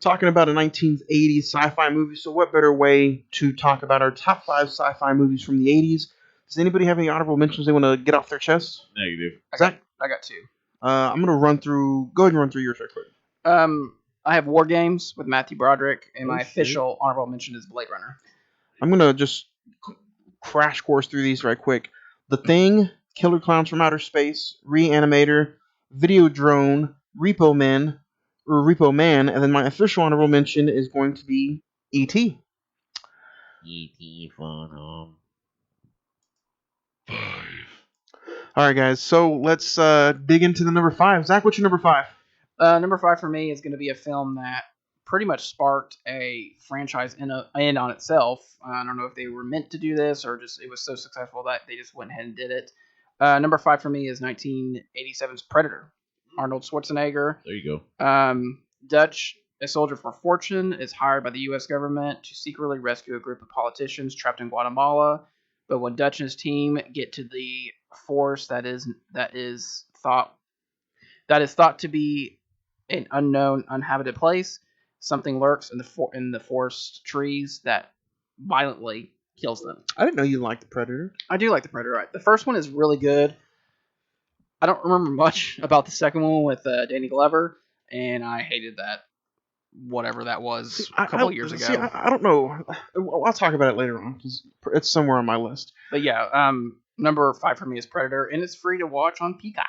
talking about a 1980s sci-fi movie. So what better way to talk about our top 5 sci-fi movies from the 80s? Does anybody have any honorable mentions they want to get off their chest? Negative. Zach? I got 2. I'm gonna run through. Go ahead and run through yours right quick. I have War Games with Matthew Broderick, and my shit. official honorable mention is Blade Runner. I'm gonna just crash course through these right quick. The Thing, Killer Clowns from Outer Space, Reanimator, Video Drone, Repo Man, and then my official honorable mention is going to be E.T. E.T. Fun. All right, guys. So let's dig into the number 5. Zach, what's your number 5? Number 5 for me is going to be a film that pretty much sparked a franchise in on itself. I don't know if they were meant to do this or just it was so successful that they just went ahead and did it. Number 5 for me is 1987's Predator. Arnold Schwarzenegger. There you go. Dutch, a soldier for fortune, is hired by the U.S. government to secretly rescue a group of politicians trapped in Guatemala. But when Dutch and his team get to the forest that is thought to be an unknown, uninhabited place, something lurks in the forest trees that violently kills them. I didn't know you liked the Predator. I do like the Predator. Right? The first one is really good. I don't remember much about the second one with Danny Glover, and I hated that. Whatever that was a couple of years ago. See, I don't know. I'll talk about it later on because it's somewhere on my list. But yeah, number 5 for me is Predator, and it's free to watch on Peacock.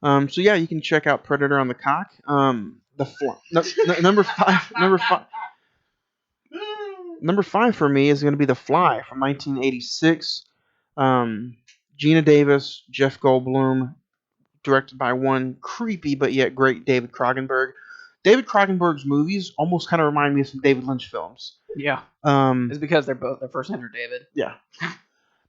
So yeah, you can check out Predator on the Cock. Number 5. Number 5 for me is going to be The Fly from 1986. Gina Davis, Jeff Goldblum, directed by one creepy but yet great David Cronenberg. David Cronenberg's movies almost kind of remind me of some David Lynch films. Yeah. It's because their first names are David. Yeah.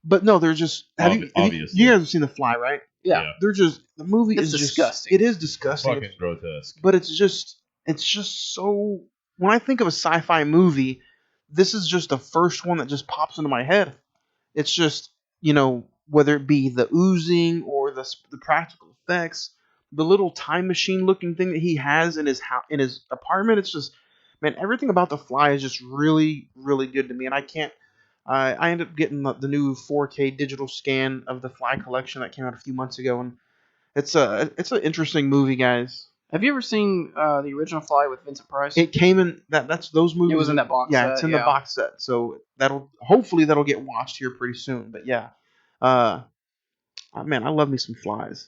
But no, they're just. You guys have seen The Fly, right? Yeah. They're just the movie It's is disgusting. It is disgusting. Fucking grotesque. But it's just so. When I think of a sci-fi movie, this is just the first one that just pops into my head. It's just whether it be the oozing or the practical effects, the little time machine looking thing that he has in his apartment. It's just, man, everything about The Fly is just really, really good to me. And I ended up getting the new 4K digital scan of the Fly collection that came out a few months ago, and it's an interesting movie, guys. Have you ever seen the original Fly with Vincent Price? It came in that's those movies. It was in that box set. Yeah, it's in the box set. So hopefully that'll get watched here pretty soon. But yeah, man, I love me some Flies.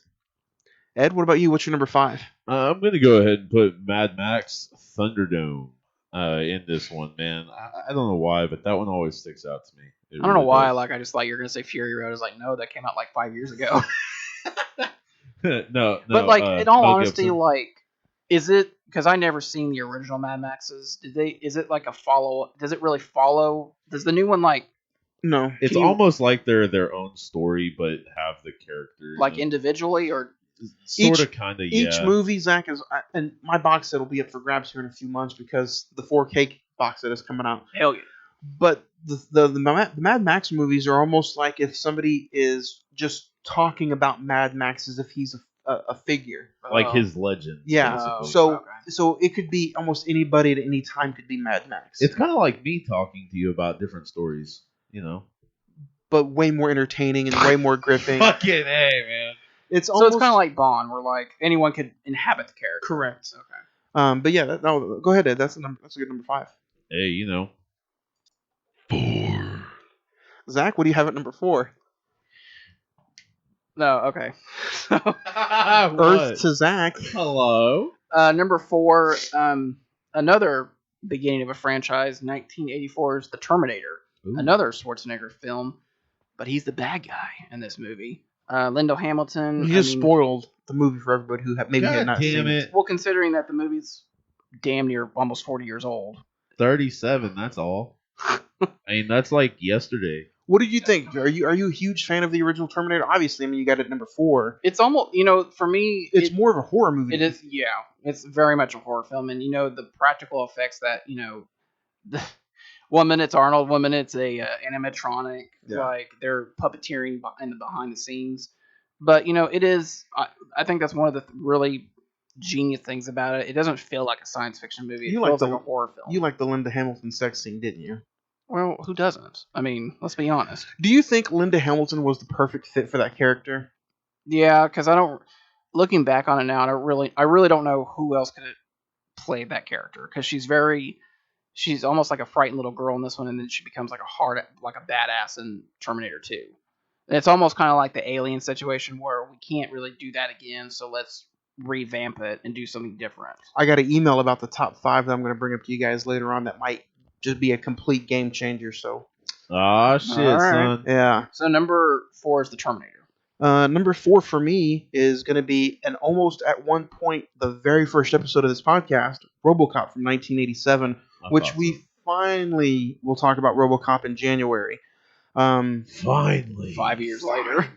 Ed, what about you? What's your number 5? I'm going to go ahead and put Mad Max Thunderdome in this one, man. I don't know why, but that one always sticks out to me. I don't know why. I just thought you were going to say Fury Road. I was like, no, that came out like 5 years ago. no. But in all honesty, Gibson. is it because I never seen the original Mad Maxes? Is it like a follow? Does it really follow? Does the new one No, it's almost like they're their own story, but have the characters individually or sort of, kind of. Each movie, Zach, is, and my box set will be up for grabs here in a few months because the 4K box set is coming out. Hell yeah! But the Mad Max movies are almost like if somebody is just talking about Mad Max as if he's a figure, like his legend. Yeah. Basically. So it could be almost anybody at any time could be Mad Max. It's kind of like me talking to you about different stories, but way more entertaining and way more gripping. Fucking A, man. It's kind of like Bond, where anyone could inhabit the character. Correct. Okay. But yeah, go ahead, Ed. That's a good number 5. Hey, 4. Zach, what do you have at number 4? No, okay. Earth to Zach. Hello. Number 4, another beginning of a franchise, 1984's The Terminator. Ooh. Another Schwarzenegger film, but he's the bad guy in this movie. Lindo Hamilton. You just spoiled the movie for everybody who maybe had not seen it. Well, considering that the movie's damn near almost 40 years old. 37, that's all. I mean, that's like yesterday. What did you think? Are you a huge fan of the original Terminator? Obviously, I mean, you got it at number 4. It's almost, for me... It's more of a horror movie. It is, yeah. It's very much a horror film. And, the practical effects that, the 1 minute's Arnold, 1 minute's a animatronic. Yeah. They're puppeteering behind the scenes. But, it is... I think that's one of the really genius things about it. It doesn't feel like a science fiction movie. It feels like a horror film. You liked the Linda Hamilton sex scene, didn't you? Well, who doesn't? I mean, let's be honest. Do you think Linda Hamilton was the perfect fit for that character? Yeah, because I don't... looking back on it now, and I really don't know who else could have played that character because she's almost like a frightened little girl in this one, and then she becomes like a badass in Terminator 2. And it's almost kind of like the Alien situation where we can't really do that again, so let's revamp it and do something different. I got an email about the top 5 that I'm going to bring up to you guys later on that might just be a complete game changer. So, Ah, shit, All right. son. yeah. So number 4 is the Terminator. Number 4 for me is going to be, and almost at one point, the very first episode of this podcast, RoboCop from 1987, which we finally will talk about RoboCop in January. Finally. 5 years later.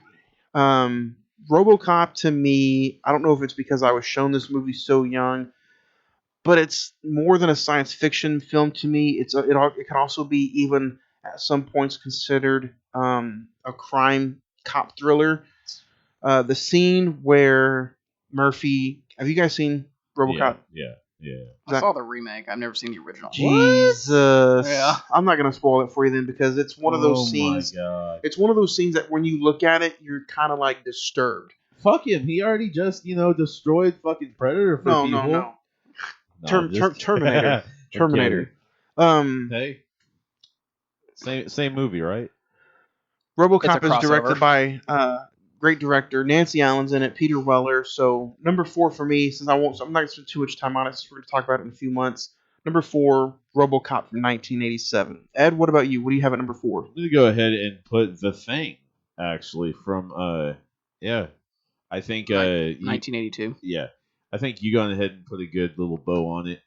RoboCop to me, I don't know if it's because I was shown this movie so young, but it's more than a science fiction film to me. It can also be even at some points considered a crime cop thriller. The scene where Murphy, have you guys seen RoboCop? Yeah. I saw the remake. I've never seen the original. Jesus. Yeah. I'm not gonna spoil it for you then because it's one of those scenes. Oh my god. It's one of those scenes that when you look at it, you're kind of like disturbed. Fuck him. He already just, destroyed fucking Predator for people. No. No, Terminator. I'm Terminator. Hey. Same movie, right? RoboCop It's a is directed crossover. by great director Nancy Allen's in it, Peter Weller. So number 4 for me, since I'm not going to spend too much time on it, since we're going to talk about it in a few months. Number 4, RoboCop from 1987. Ed, what about you? What do you have at number 4? I'm gonna go ahead and put The Thing, actually, from I think 1982. yeah. I think you gone ahead and put a good little bow on it.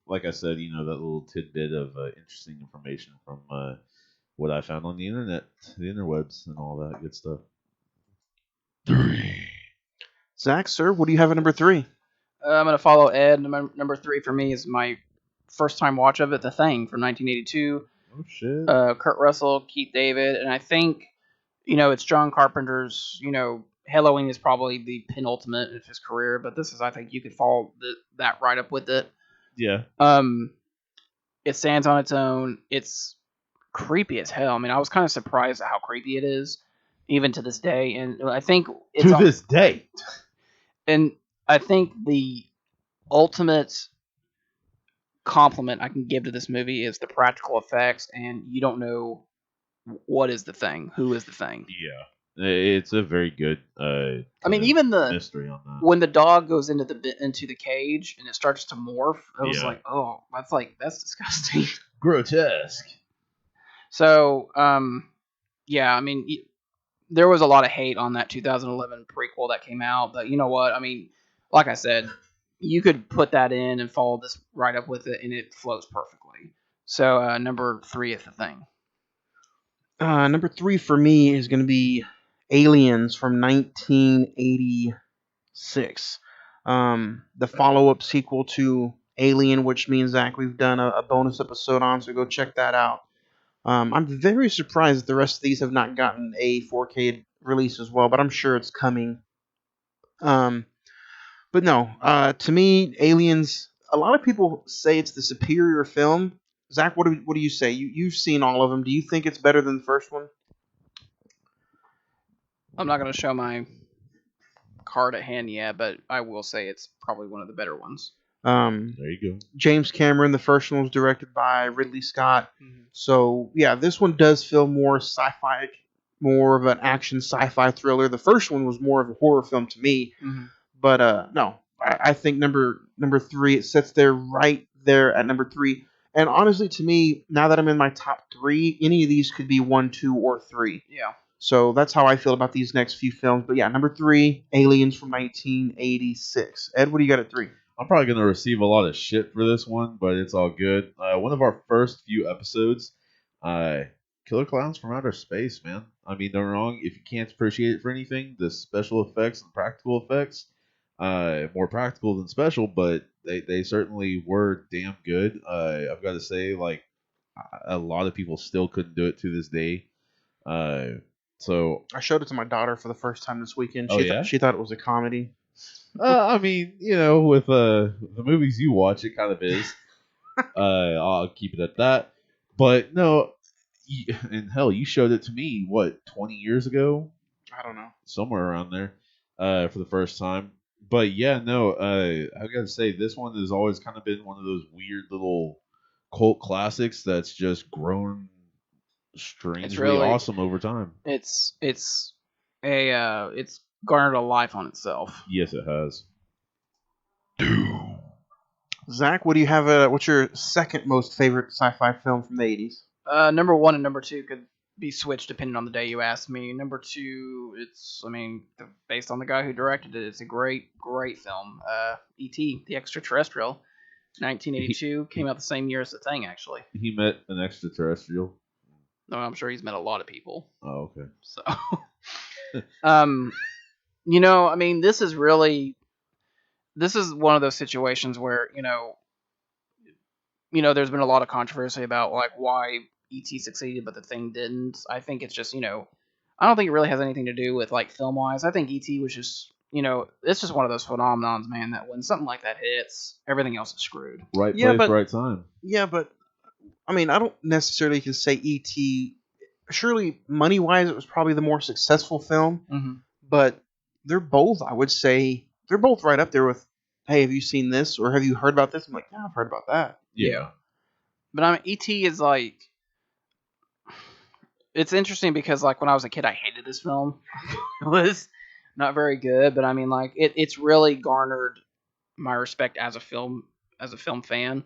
Like I said, that little tidbit of interesting information from what I found on the internet, the interwebs, and all that good stuff. 3. Zach, sir, what do you have at number 3? I'm going to follow Ed. Number 3 for me is my first time watch of it, The Thing from 1982. Oh shit. Kurt Russell, Keith David, and I think, it's John Carpenter's, Halloween is probably the penultimate of his career, but this is, I think you could follow that right up with it. Yeah. It stands on its own. It's creepy as hell. I mean, I was kind of surprised at how creepy it is, even to this day, and I think it's To this day. and I think the ultimate compliment I can give to this movie is the practical effects, and you don't know what is the thing, who is the thing. Yeah. It's a very good. I mean, even the mystery on that. when the dog goes into the cage and it starts to morph, it was Yeah. like, oh, that's disgusting. Grotesque. So, yeah, I mean, there was a lot of hate on that 2011 prequel that came out, but you know what? I mean, like I said, you could put that in and follow this right up with it, and it flows perfectly. So, number 3 is The Thing. Number 3 for me is going to be Aliens from 1986. The follow-up sequel to Alien, which me and Zach, we've done a bonus episode on, so go check that out. I'm very surprised that the rest of these have not gotten a 4K release as well, but I'm sure it's coming. But no, to me, Aliens, a lot of people say it's the superior film. Zach, what do you say? You've seen all of them. Do you think it's better than the first one? I'm not going to show my card at hand yet, but I will say it's probably one of the better ones. There you go. James Cameron, the first one was directed by Ridley Scott. So, yeah, this one does feel more sci-fi, more of an action sci-fi thriller. The first one was more of a horror film to me. But, no, I think number 3, it sits there right there at number 3. And honestly, to me, now that I'm in my top 3, any of these could be 1, 2, or 3. Yeah. So that's how I feel about these next few films. But yeah, number 3, Aliens from 1986. Ed, what do you got at 3? I'm probably going to receive a lot of shit for this one, but it's all good. One of our first few episodes, Killer Clowns from Outer Space, man. I mean, don't get me wrong, if you can't appreciate it for anything, the special effects and practical effects, more practical than special, but they certainly were damn good. I've got to say, like, a lot of people still couldn't do it to this day. So I showed it to my daughter for the first time this weekend. She thought it was a comedy. I mean, with the movies you watch, it kind of is. I'll keep it at that. But no, and hell, you showed it to me, what, 20 years ago? I don't know. Somewhere around there. for the first time. But yeah, no, I gotta say this one has always kind of been one of those weird little cult classics that's just grown It's strangely really awesome over time. it's garnered a life on itself. Yes, it has. Zach, what do you have? What's your second most favorite sci-fi film from the 80s? Number one and number two could be switched depending on the day you ask me. Number two, based on the guy who directed it, it's a great film. E.T. the Extraterrestrial, 1982, came out the same year as The Thing, actually. He met an extraterrestrial. No, I'm sure he's met a lot of people. Oh, okay. So, this is one of those situations where there's been a lot of controversy about like why ET succeeded but the Thing didn't. I think it's just I don't think it really has anything to do with like film wise. I think ET was just it's just one of those phenomenons, man. That when something like that hits, everything else is screwed. Right Yeah, place, but- right time. Yeah, but I mean, I don't necessarily can say E.T. Surely, money-wise, it was probably the more successful film, Mm-hmm. but they're both, I would say, they're both right up there with, hey, have you seen this or have you heard about this? I'm like, yeah, I've heard about that. Yeah. But ET is like, it's interesting because like when I was a kid, I hated this film. It was not very good, but I mean like it's really garnered my respect as a film fan,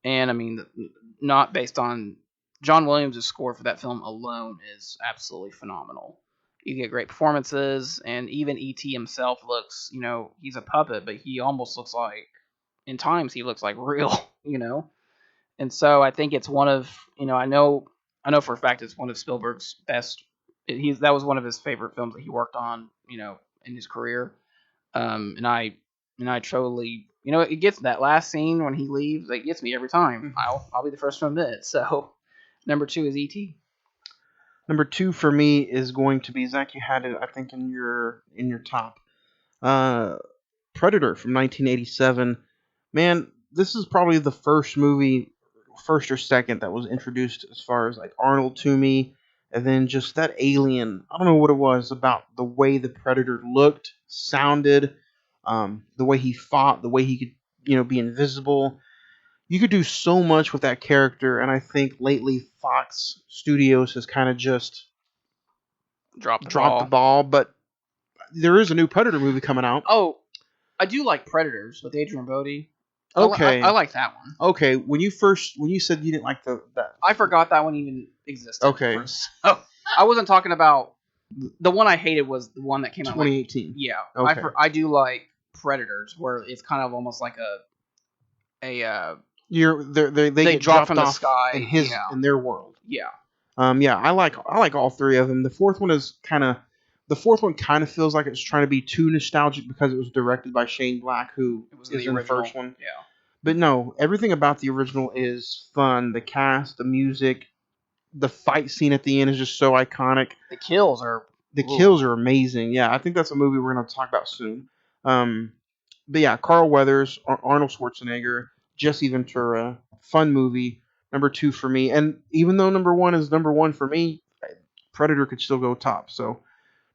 and I mean not based on John Williams' score for that film alone is absolutely phenomenal. You get great performances, and even E.T. himself looks, he's a puppet, but he almost looks like, in times, he looks like real, And so I think it's one of, I know for a fact it's one of Spielberg's best. That was one of his favorite films that he worked on, in his career. And I totally, it gets that last scene when he leaves. It gets me every time. I'll be the first to admit it. So, number two is E.T. Number two for me is going to be, Zach, you had it, I think, in your top. Predator from 1987. Man, this is probably the first movie, first or second, that was introduced as far as like Arnold to me, and then just that alien. I don't know what it was about the way the Predator looked, sounded, the way he fought, the way he could, be invisible. You could do so much with that character, and I think lately Fox Studios has kind of just Dropped the dropped ball. the ball. But there is a new Predator movie coming out. Oh, I do like Predators with Adrian Brody. Okay. I like that one. Okay, when you said you didn't like that, I forgot that one even existed. Okay. So, I wasn't talking about the one I hated was the one that came out. 2018. Yeah, Okay. I do like Predators, where it's kind of almost like they They get dropped from the off sky in their world. Yeah. Yeah, I like all three of them. The fourth one kind of feels like it's trying to be too nostalgic because it was directed by Shane Black, who It was is the in the original. first one. Yeah. But no, everything about the original is fun. The cast, the music, the fight scene at the end is just so iconic. The kills are Kills are amazing. Yeah, I think that's a movie we're going to talk about soon. But yeah, Carl Weathers, Arnold Schwarzenegger, Jesse Ventura, fun movie. Number two for me. And even though number one is number one for me, Predator could still go top. So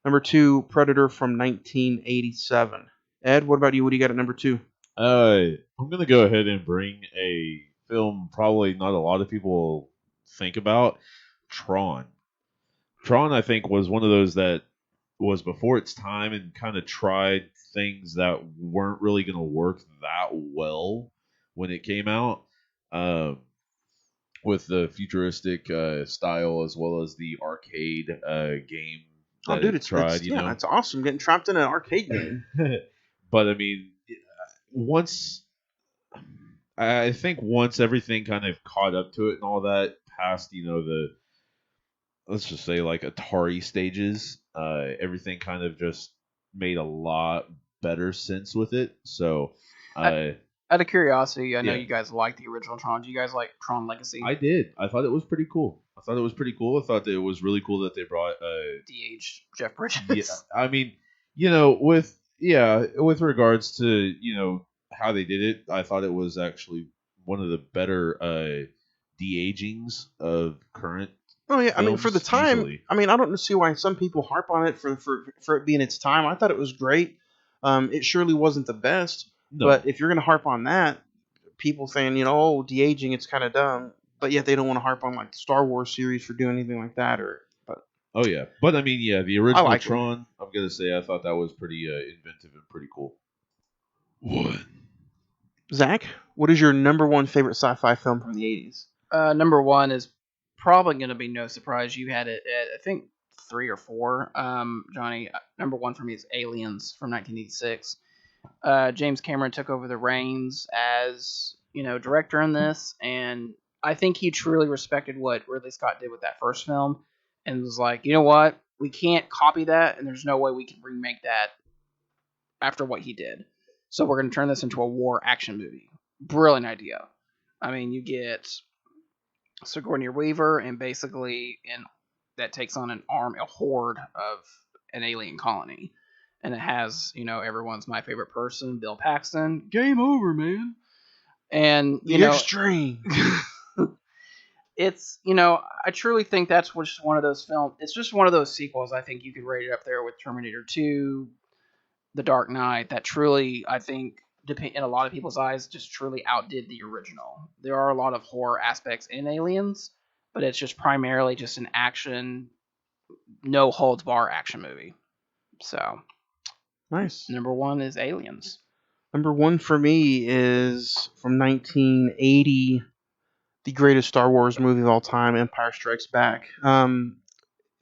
number two, Predator from 1987. Ed, what about you? What do you got at number two? I'm gonna go ahead and bring a film probably not a lot of people think about. Tron. Tron, I think, was one of those that was before its time and kind of tried things that weren't really going to work that well when it came out. With the futuristic style as well as the arcade game. Oh, dude, it's tried. it's awesome getting trapped in an arcade game. But I mean, I think once everything kind of caught up to it and all that, past the let's just say like Atari stages, everything kind of just made a lot better sense with it. So, out of curiosity, I know Yeah. you guys like the original Tron. Do you guys like Tron Legacy? I did. I thought it was pretty cool. I thought that it was really cool that they brought DH Jeff Bridges. yeah, I mean, with regards to how they did it, I thought it was actually one of the better de-agings of current Oh yeah, I mean for the films time, usually. I mean I don't see why some people harp on it for it being its time. I thought it was great. It surely wasn't the best, but No. if you're gonna harp on that, people saying oh de aging, it's kind of dumb, but yet they don't want to harp on like the Star Wars series for doing anything like that. Or but Oh yeah, but I mean, yeah, the I original like it. Tron. I'm gonna say I thought that was pretty inventive and pretty cool. One. Zach, what is your number one favorite sci-fi film from the '80s? Number one is probably going to be no surprise. You had it at, I think, 3 or 4. Johnny, number one for me is Aliens from 1986. James Cameron took over the reins as director in this, and I think he truly respected what Ridley Scott did with that first film, and was like, you know what, we can't copy that, and there's no way we can remake that after what he did. So we're going to turn this into a war action movie. Brilliant idea. I mean, you get Sigourney Weaver, and basically, that takes on a horde of an alien colony, and it has everyone's my favorite person, Bill Paxton. Game over, man. And The Extreme. it's I truly think that's just one of those films. It's just one of those sequels. I think you could rate it up there with Terminator 2, The Dark Knight. That truly, I think, in a lot of people's eyes, just truly outdid the original. There are a lot of horror aspects in Aliens, but it's just primarily just an action, no holds bar action movie. So Nice. number one is Aliens. Number one for me is from 1980, the greatest Star Wars movie of all time, Empire Strikes Back.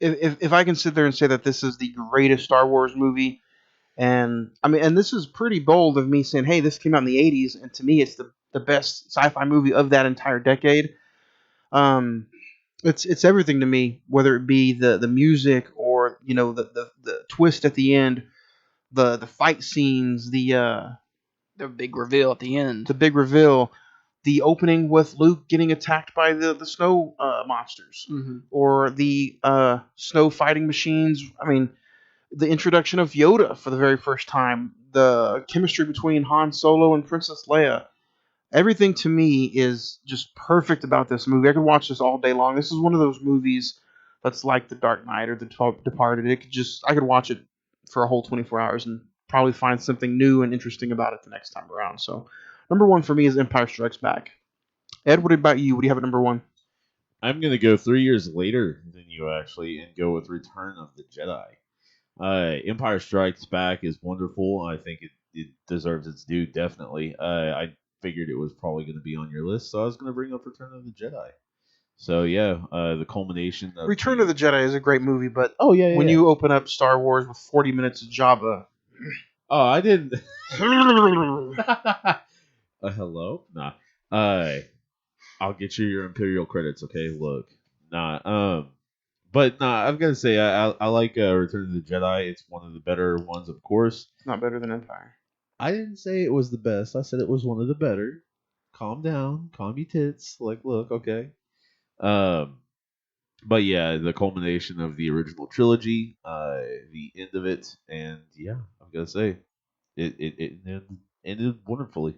If I can sit there and say that this is the greatest Star Wars movie, and I mean, and this is pretty bold of me saying, hey, this came out in the '80s, and to me, it's the best sci-fi movie of that entire decade. Um, it's everything to me, whether it be the music or the twist at the end, the fight scenes, The big reveal at the end. the big reveal, the opening with Luke getting attacked by the snow monsters, or the snow fighting machines. I mean, the introduction of Yoda for the very first time, the chemistry between Han Solo and Princess Leia. Everything to me is just perfect about this movie. I could watch this all day long. This is one of those movies that's like The Dark Knight or The Departed. I could watch it for a whole 24 hours and probably find something new and interesting about it the next time around. So, number one for me is Empire Strikes Back. Ed, what about you? What do you have at number one? I'm gonna go 3 years later than you actually, and go with Return of the Jedi. Empire Strikes Back is wonderful. I think it deserves its due, definitely. I figured it was probably going to be on your list, so I was going to bring up Return of the Jedi. So yeah, the culmination of Return of the Jedi is a great movie, but oh yeah, when yeah. you open up Star Wars with 40 minutes of Jabba, Oh, I didn't. Hello? Nah. I'll get you your Imperial credits, okay? Look. Nah. But nah, I'm gonna say I like Return of the Jedi. It's one of the better ones, of course. it's not better than Empire. I didn't say it was the best. I said it was one of the better. Calm down, calm your tits. Like, look, okay. Um, but yeah, the culmination of the original trilogy, the end of it, and yeah, I'm gonna say it ended wonderfully.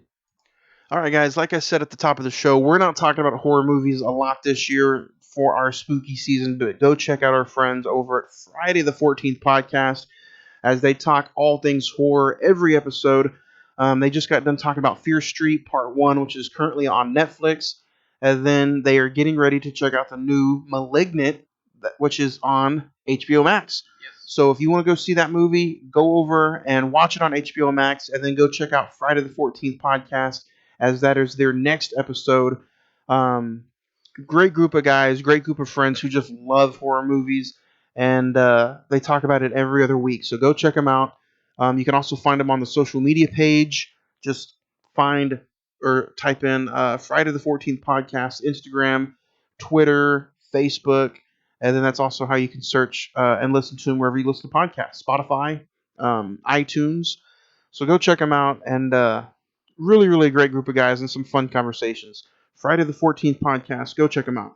All right, guys, like I said at the top of the show, we're not talking about horror movies a lot this year for our spooky season, but go check out our friends over at Friday the 14th podcast as they talk all things horror every episode. They just got done talking about Fear Street Part 1, which is currently on Netflix. And then they are getting ready to check out the new Malignant, which is on HBO Max. Yes. So if you want to go see that movie, go over and watch it on HBO Max, and then go check out Friday the 14th podcast, as that is their next episode. Great group of guys, great group of friends who just love horror movies, and they talk about it every other week. So go check them out. You can also find them on the social media page. Just find or type in Friday the 14th podcast, Instagram, Twitter, Facebook, and then that's also how you can search and listen to them wherever you listen to podcasts, Spotify, iTunes. So go check them out, and really, really great group of guys and some fun conversations. Friday the 14th podcast. Go check them out.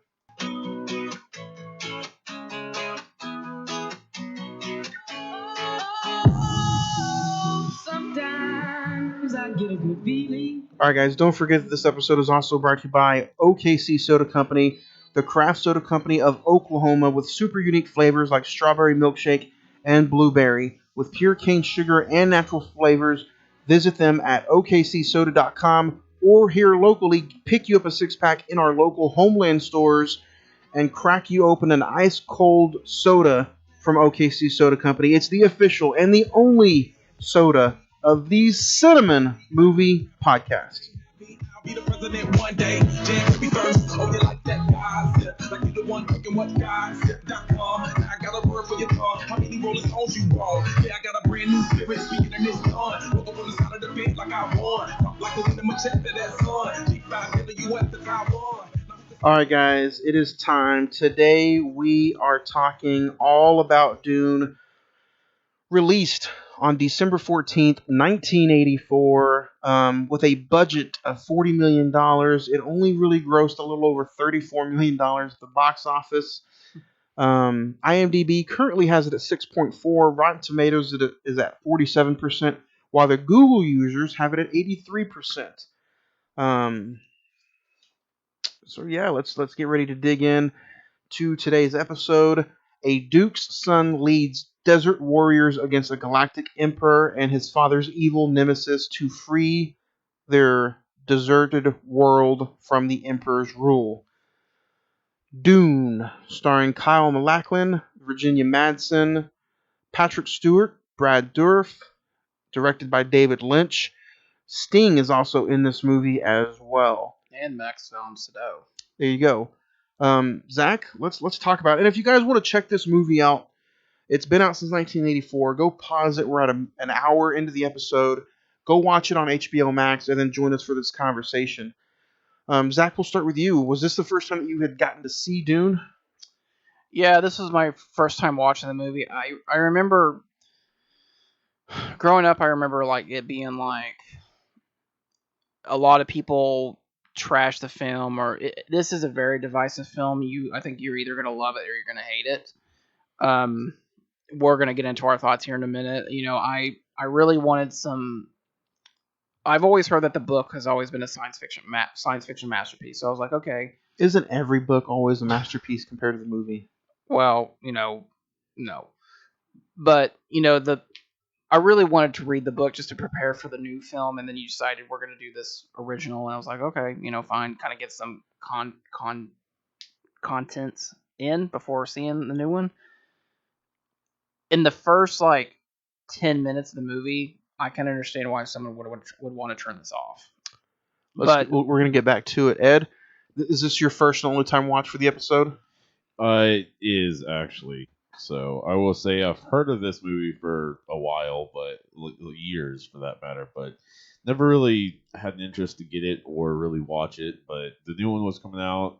Sometimes I get a good feeling. All right, guys, don't forget that this episode is also brought to you by OKC Soda Company. the craft soda company of Oklahoma, with super unique flavors like strawberry milkshake and blueberry. With pure cane sugar and natural flavors, visit them at okcsoda.com or here locally, pick you up a six-pack in our local Homeland stores and crack you open an ice cold soda from OKC Soda Company. It's the official and the only soda of the Cine-Men movie podcast. I'll be the president one day. Jam will be first. Oh, you like that gossip? Like you the one cooking what gossip.com. Now I got a word for your tongue. How many rollers on you roll? Yeah, I got a brand new spirit speaking in this tongue. Woke up on the side of the bed like I won. Talk like a winner machete that son. G5 telling you what the Taiwan. All right, guys, it is time. Today we are talking all about Dune, released on December 14th, 1984, with a budget of $40 million. It only really grossed a little over $34 million at the box office. IMDb currently has it at 6.4. Rotten Tomatoes is at 47%, while the Google users have it at 83%. So yeah, let's get ready to dig in to today's episode. A Duke's son leads desert warriors against a galactic emperor and his father's evil nemesis to free their deserted world from the emperor's rule. Dune, starring Kyle MacLachlan, Virginia Madsen, Patrick Stewart, Brad Dourif, directed by David Lynch. Sting is also in this movie as well. And Max von Sydow. There you go. Zach, let's talk about it. And if you guys want to check this movie out, it's been out since 1984. Go pause it. We're at an hour into the episode. Go watch it on HBO Max and then join us for this conversation. Zach, we'll start with you. Was this the first time that you had gotten to see Dune? Yeah, this was my first time watching the movie. I remember growing up. I remember like it being like a lot of people trash the film, or this is a very divisive film. I think you're either gonna love it or you're gonna hate it. We're gonna get into our thoughts here in a minute. You know, I really wanted some. I've always heard that the book has always been a science fiction masterpiece. So I was like, okay. Isn't every book always a masterpiece compared to the movie? Well, no, but I really wanted to read the book just to prepare for the new film, and then you decided we're going to do this original, and I was like, okay, fine, kind of get some contents in before seeing the new one. In the first 10 minutes of the movie, I can understand why someone would want to turn this off. We're going to get back to it. Ed, is this your first and only time watch for the episode? It is actually. So I will say I've heard of this movie for a while, but years for that matter, but never really had an interest to get it or really watch it. But the new one was coming out,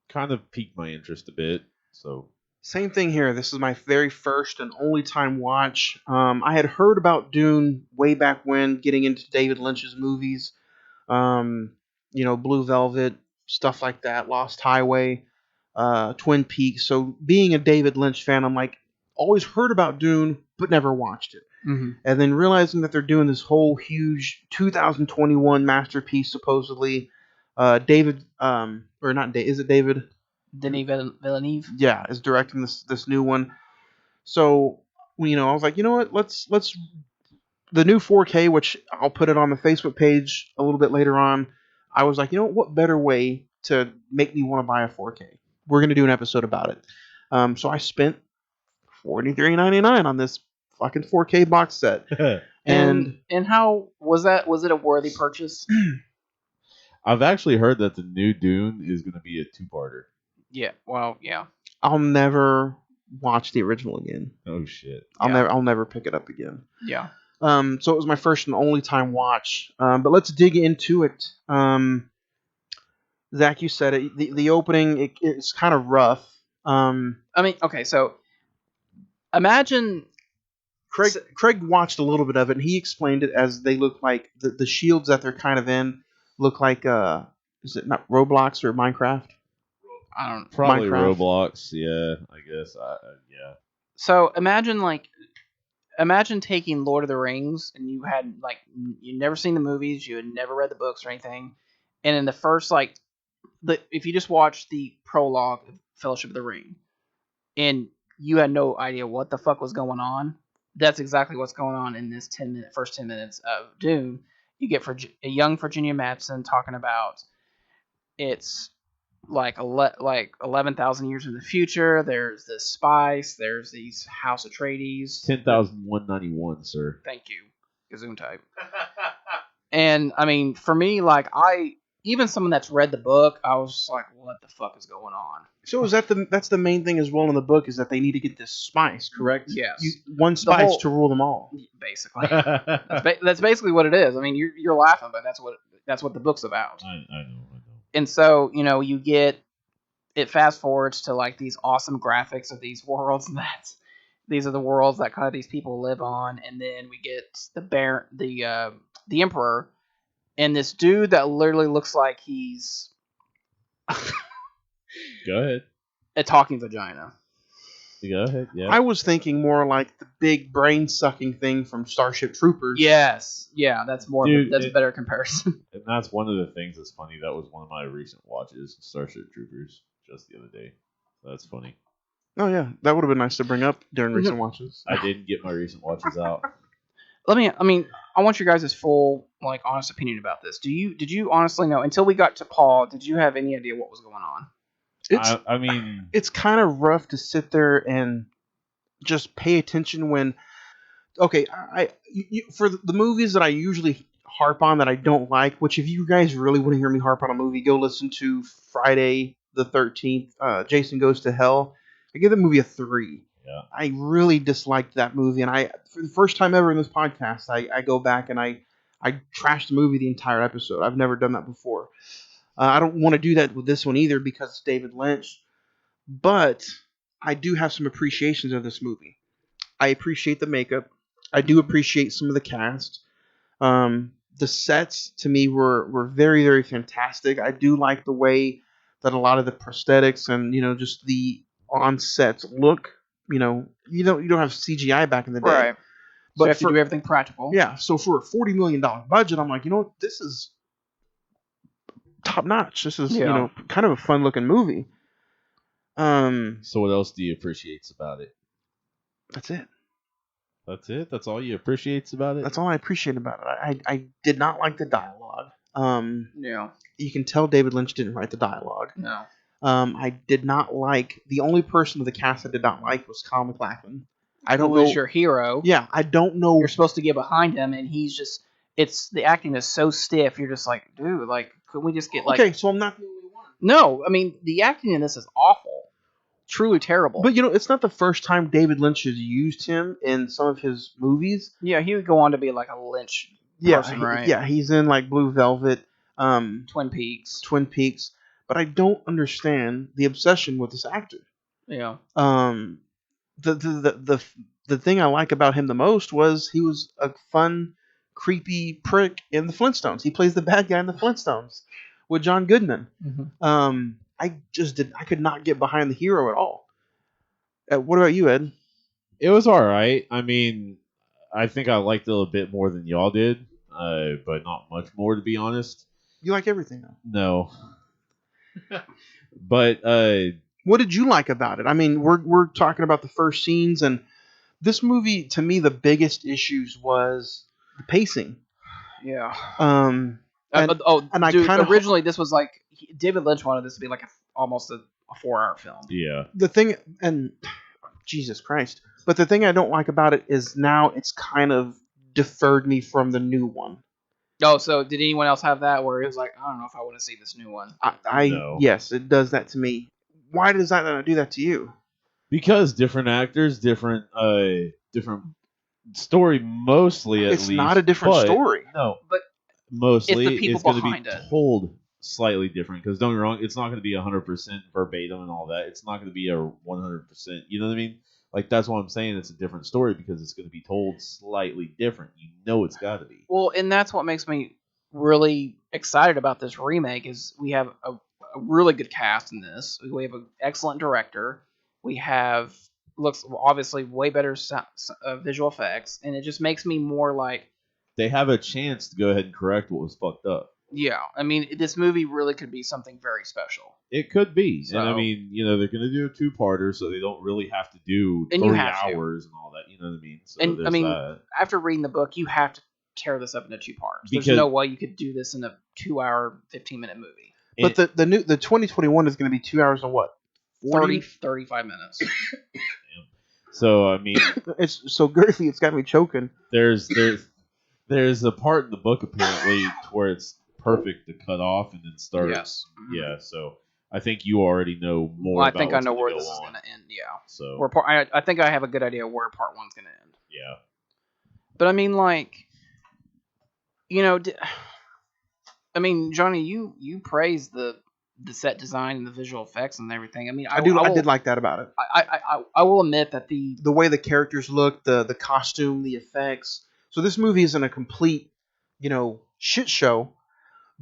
kind of piqued my interest a bit. So same thing here. This is my very first and only time watch. I had heard about Dune way back when, getting into David Lynch's movies. Blue Velvet, stuff like that, Lost Highway. Twin Peaks. So being a David Lynch fan, I'm like, always heard about Dune, but never watched it. Mm-hmm. And then realizing that they're doing this whole huge 2021 masterpiece, supposedly. David, or not David, is it David? Denis Villeneuve? Yeah, is directing this new one. So, I was like, you know what, let's the new 4K, which I'll put it on the Facebook page a little bit later on. I was like, what better way to make me want to buy a 4K? We're going to do an episode about it. So I spent $43.99 on this fucking 4K box set. And how was that? Was it a worthy purchase? I've actually heard that the new Dune is going to be a two-parter. Yeah. Well, yeah. I'll never watch the original again. Oh shit. I'll never pick it up again. Yeah. So it was my first and only time watch. But let's dig into it. Zach, you said it. The opening, it's kind of rough. Okay, so imagine Craig watched a little bit of it, and he explained it as they look like the shields that they're kind of in look like is it not Roblox or Minecraft? I don't Probably Minecraft. Roblox. Yeah, I guess. Yeah. So imagine taking Lord of the Rings, and you had you'd never seen the movies, you had never read the books or anything, and in the first if you just watch the prologue of Fellowship of the Ring, and you had no idea what the fuck was going on, that's exactly what's going on in this first 10 minutes of Dune. You get a young Virginia Madsen talking about it's like 11,000 years in the future. There's this spice. There's these House Atreides. 10,191, sir. Thank you, Gazoon type. And I mean, for me, like even someone that's read the book, I was just like, what the fuck is going on? So that's the main thing as well in the book is that they need to get this spice, correct? Yes. One spice to rule them all. Basically, that's basically what it is. I mean, you're laughing, but that's what the book's about. I know. And so you get it fast forwards to like these awesome graphics of these worlds that these are the worlds that kind of these people live on, and then we get the Emperor and this dude that literally looks like he's Go ahead. a talking vagina. Go ahead. Yeah. I was thinking more like the big brain sucking thing from Starship Troopers. Yes, yeah, that's more. Dude, that's a better comparison. And that's one of the things that's funny. That was one of my recent watches, Starship Troopers, just the other day. That's funny. Oh yeah, that would have been nice to bring up during recent watches. I didn't get my recent watches out. I want your guys' full, like, honest opinion about this. Did you honestly know, until we got to Paul, did you have any idea what was going on? I mean, it's kind of rough to sit there and just pay attention when, okay, for the movies that I usually harp on that I don't like, which if you guys really want to hear me harp on a movie, go listen to Friday the 13th, Jason Goes to Hell. I give the movie a 3. Yeah. I really disliked that movie, and for the first time ever in this podcast, I go back and I trash the movie the entire episode. I've never done that before. I don't want to do that with this one either because it's David Lynch, but I do have some appreciations of this movie. I appreciate the makeup. I do appreciate some of the cast. The sets to me were very, very fantastic. I do like the way that a lot of the prosthetics and just the on sets look. You don't have CGI back in the day, Right. But so you have to do everything practical. Yeah. So for a $40 million budget, I'm like, this is top notch. This is kind of a fun looking movie. So what else do you appreciate about it? That's it. That's it? That's all you appreciate about it? That's all I appreciate about it. I did not like the dialogue. Yeah. You can tell David Lynch didn't write the dialogue. No. I did not like the only person of the cast I did not like was Kyle MacLachlan. I don't Who know. is your hero? Yeah, I don't know. You're supposed to get behind him, and he's just. The acting is so stiff. You're just like, dude, like, could we just get like? Okay, so I'm not the only one. No, I mean the acting in this is awful, truly terrible. But it's not the first time David Lynch has used him in some of his movies. Yeah, he would go on to be like a Lynch person, right? Yeah, he's in like Blue Velvet, Twin Peaks. But I don't understand the obsession with this actor. Yeah. The thing I like about him the most was he was a fun, creepy prick in the Flintstones. He plays the bad guy in the Flintstones with John Goodman. Mm-hmm. I could not get behind the hero at all. What about you, Ed? It was all right. I mean, I think I liked it a bit more than y'all did, but not much more, to be honest. You like everything, though. No. But what did you like about it? I mean, we're talking about the first scenes, and this movie, to me, the biggest issues was the pacing. Yeah. And originally this was like David Lynch wanted this to be like almost a 4-hour film. Yeah. The thing, and Jesus Christ, but the thing I don't like about it is now it's kind of deferred me from the new one. Oh, so did anyone else have that where it was like, I don't know if I want to see this new one? No. Yes, it does that to me. Why does that not do that to you? Because different actors, different story, mostly at least. It's not a different story. No, but mostly it's the people it's going to behind be it. told slightly different. Because don't get me wrong, it's not going to be 100% verbatim and all that. It's not going to be a 100%. You know what I mean? Like, that's why I'm saying it's a different story, because it's going to be told slightly different. You know it's got to be. Well, and that's what makes me really excited about this remake is we have a really good cast in this. We have an excellent director. We have looks obviously way better visual effects, and it just makes me more like they have a chance to go ahead and correct what was fucked up. Yeah, I mean, this movie really could be something very special. It could be, and I So- mean, they're going to do a two-parter, so they don't really have to do And you 3 have to. hours and all that. You know what I mean? So And I there's mean, that. after reading the book, you have to tear this up into 2 parts. There's Because- no way you could do this in a 2-hour, 15-minute movie. But the 2021 is going to be 2 hours and what? 30, 35 minutes. So I mean, It's so girthy. It's got me choking. there's a part in the book apparently where it's perfect to cut off and then start. Yes. Yeah. So I think you already know more. Well, I about think I what's know gonna where go this is on. going to end. Yeah. So I think I have a good idea where part 1's going to end. yeah. But I mean, like, I mean, Johnny, you praise the set design and the visual effects and everything. I mean, I did like that about it. I will admit that the The way the characters look, the costume, the effects. So this movie isn't a complete, shit show.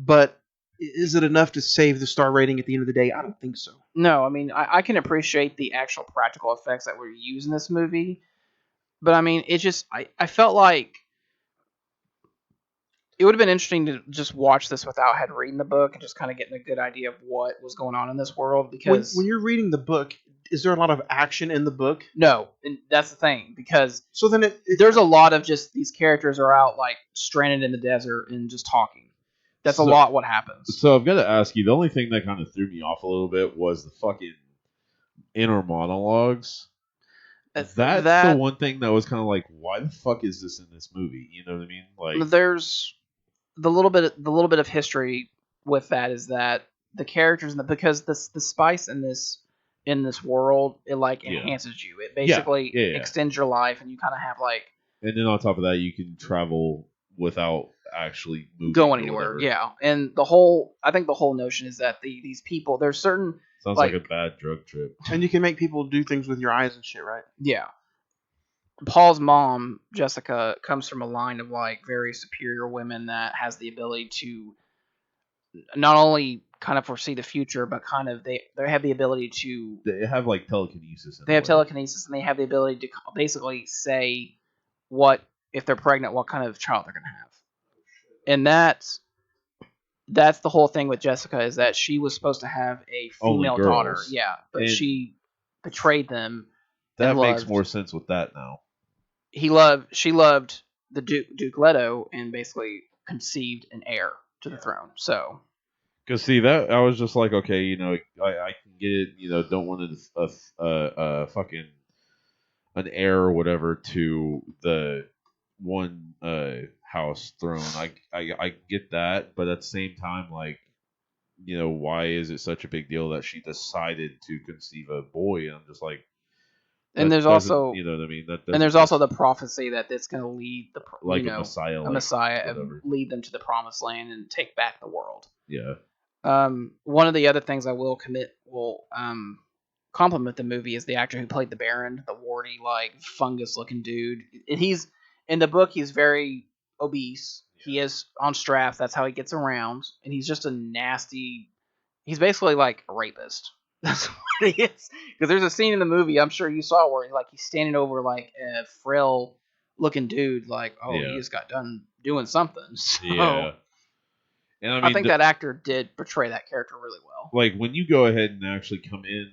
But is it enough to save the star rating at the end of the day? I don't think so. No, I mean, I can appreciate the actual practical effects that were used in this movie, but I mean, it just I felt like it would have been interesting to just watch this without had reading the book and just kind of getting a good idea of what was going on in this world. Because When you're reading the book, is there a lot of action in the book? no, and that's the thing, because So then there's a lot of just these characters are out like stranded in the desert and just talking. That's a So- lot what happens. So I've got to ask you. The only thing that kind of threw me off a little bit was the fucking inner monologues. That's the one thing that was kind of like, why the fuck is this in this movie? You know what I mean? Like, There's the little bit of history with that is that the characters because the spice in this world, it like Yeah. enhances you. It basically Yeah. extends your life, and you kind of have like and then on top of that, you can travel without actually moving going or anywhere. whatever. Yeah, and I think the whole notion is that these people, there's certain Sounds like- like a bad drug trip. and you can make people do things with your eyes and shit, right? yeah. Paul's mom, Jessica, comes from a line of like very superior women that has the ability to not only kind of foresee the future, but kind of they have the ability to They have like telekinesis. they have telekinesis, and they have the ability to basically say what if they're pregnant, what kind of child they're gonna have, and that's the whole thing with Jessica is that she was supposed to have a Only female daughter, girls. yeah, but And- she betrayed them. That and makes loved- more sense with that now. She loved the Duke Leto and basically conceived an heir to the throne. So Because see that I was just like, okay, I can get it. Don't want a fucking an heir or whatever to the one house throne. I get that, but at the same time, like, why is it such a big deal that she decided to conceive a boy? And I'm just like, and that there's doesn't- also you know what I mean. That and there's doesn't- also the prophecy that it's going to lead like a messiah, a messiah whatever. and lead them to the promised land and take back the world. Yeah. One of the other things I will compliment the movie is the actor who played the Baron, the warty, like fungus looking dude. And he's in the book. He's very obese. He is on straps. That's how he gets around. And he's just a nasty. He's basically like a rapist. That's what he is. Because there's a scene in the movie I'm sure you saw where he's standing over like a frail looking dude. Like, oh, Yeah. he just got done doing something. So, Yeah. And I mean, I think that actor did portray that character really well. like when you go ahead and actually come in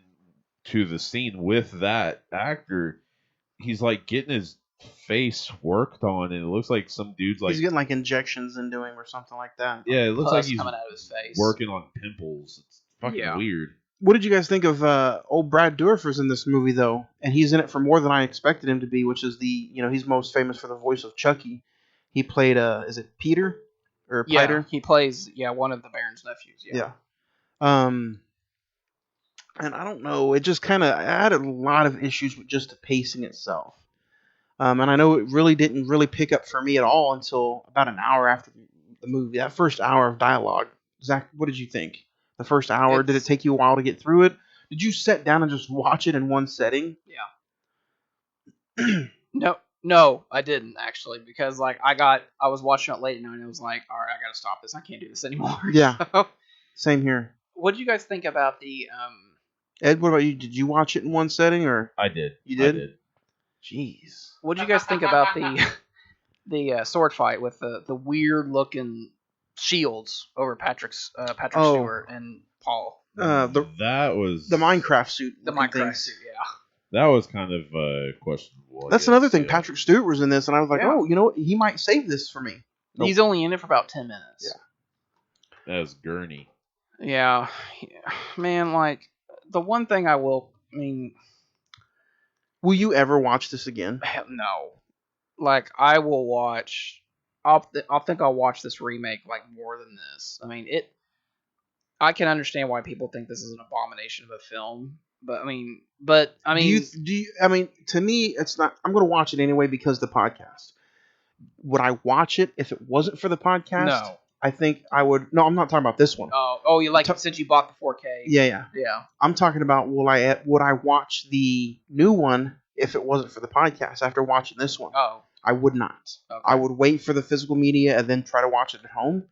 to the scene with that actor, he's like getting his face worked on, and it looks like some dude's like, He's getting like injections into him or something like that. yeah, it looks Pus like he's coming out of his face. working on pimples. It's fucking Yeah. weird. What did you guys think of old Brad Dourif's in this movie though? And he's in it for more than I expected him to be, which is he's most famous for the voice of Chucky. He played is it Peter or Yeah, Piter? he plays one of the Baron's nephews. Yeah. And I don't know, it just kind of I had a lot of issues with just the pacing itself. And I know it really didn't really pick up for me at all until about an hour after the movie. That first hour of dialogue, Zach, what did you think? The first hour, did it take you a while to get through it? Did you sit down and just watch it in one setting? No, I didn't actually, because I was watching it late at night and I was like, all right, I gotta stop this. I can't do this anymore. Yeah. So, Same here. what did you guys think about the Ed, what about you? Did you watch it in one setting or? I did. You did? I did. Jeez. What did you guys think about the sword fight with the weird looking shields over Patrick Oh. Stewart and Paul. That was the Minecraft suit. The looking Minecraft things. suit, yeah. That was kind of questionable. I That's guess, another thing. yeah. Patrick Stewart was in this, and I was like, Yeah. oh, you know what? He might save this for me. Nope. He's only in it for about 10 minutes. Yeah. As Gurney. Yeah. Man, like, the one thing I will, Will you ever watch this again? hell no. Like, I will watch, I'll think I'll watch this remake, like, more than this. I mean, I can understand why people think this is an abomination of a film, but I mean, do you? I mean, to me, it's not. I'm going to watch it anyway because of the podcast. Would I watch it if it wasn't for the podcast? No. I think I would. No, I'm not talking about this one. You like since you bought the 4K? Yeah. I'm talking about would I watch the new one if it wasn't for the podcast after watching this one? Oh, I would not. okay. I would wait for the physical media and then try to watch it at home.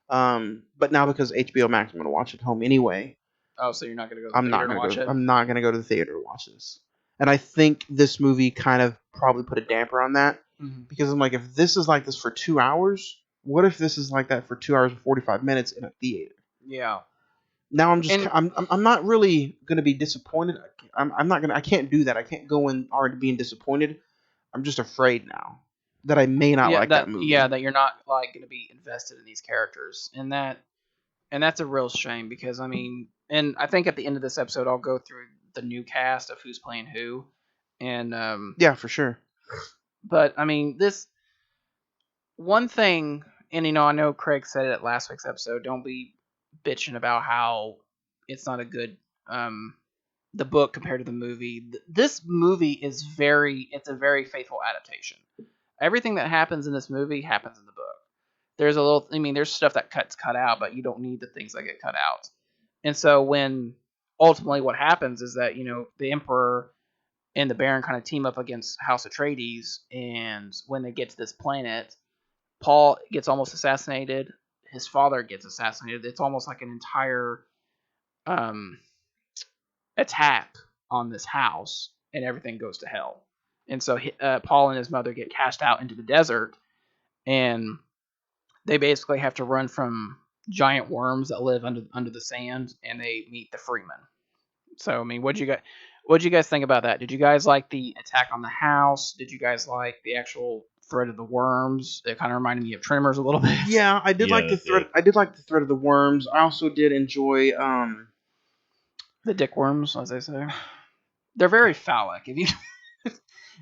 But now because HBO Max, I'm going to watch it at home anyway. Oh, so you're not going to go to the theater to watch it? I'm not going to go to the theater to watch this. And I think this movie kind of probably put a damper on that. Because I'm like, if this is like this for 2 hours, what if this is like that for 2 hours and 45 minutes in a theater? Yeah. Now I'm not really going to be disappointed. I can't do that. I can't go in already being disappointed. I'm just afraid now that I may not like that movie. Yeah, that you're not like going to be invested in these characters. And that's a real shame because I mean, and I think at the end of this episode I'll go through the new cast of who's playing who. And yeah, for sure. But I mean, this one thing, and I know Craig said it at last week's episode. Don't be bitching about how it's not a good the book compared to the movie. This movie is it's a very faithful adaptation. Everything that happens in this movie happens in the book. There's there's stuff that cut out, but you don't need the things that get cut out. And so when ultimately what happens is that the Emperor and the Baron kind of team up against House Atreides, and when they get to this planet, Paul gets almost assassinated. His father gets assassinated. It's almost like an entire attack on this house, and everything goes to hell. And so Paul and his mother get cast out into the desert, and they basically have to run from giant worms that live under the sand, and they meet the Freemen. So I mean, what'd you guys think about that? Did you guys like the attack on the house? Did you guys like the actual threat of the worms? It kind of reminded me of Tremors a little bit. Yeah, I did like the threat. I did like the threat of the worms. I also did enjoy the dick worms, as they say. They're very phallic. If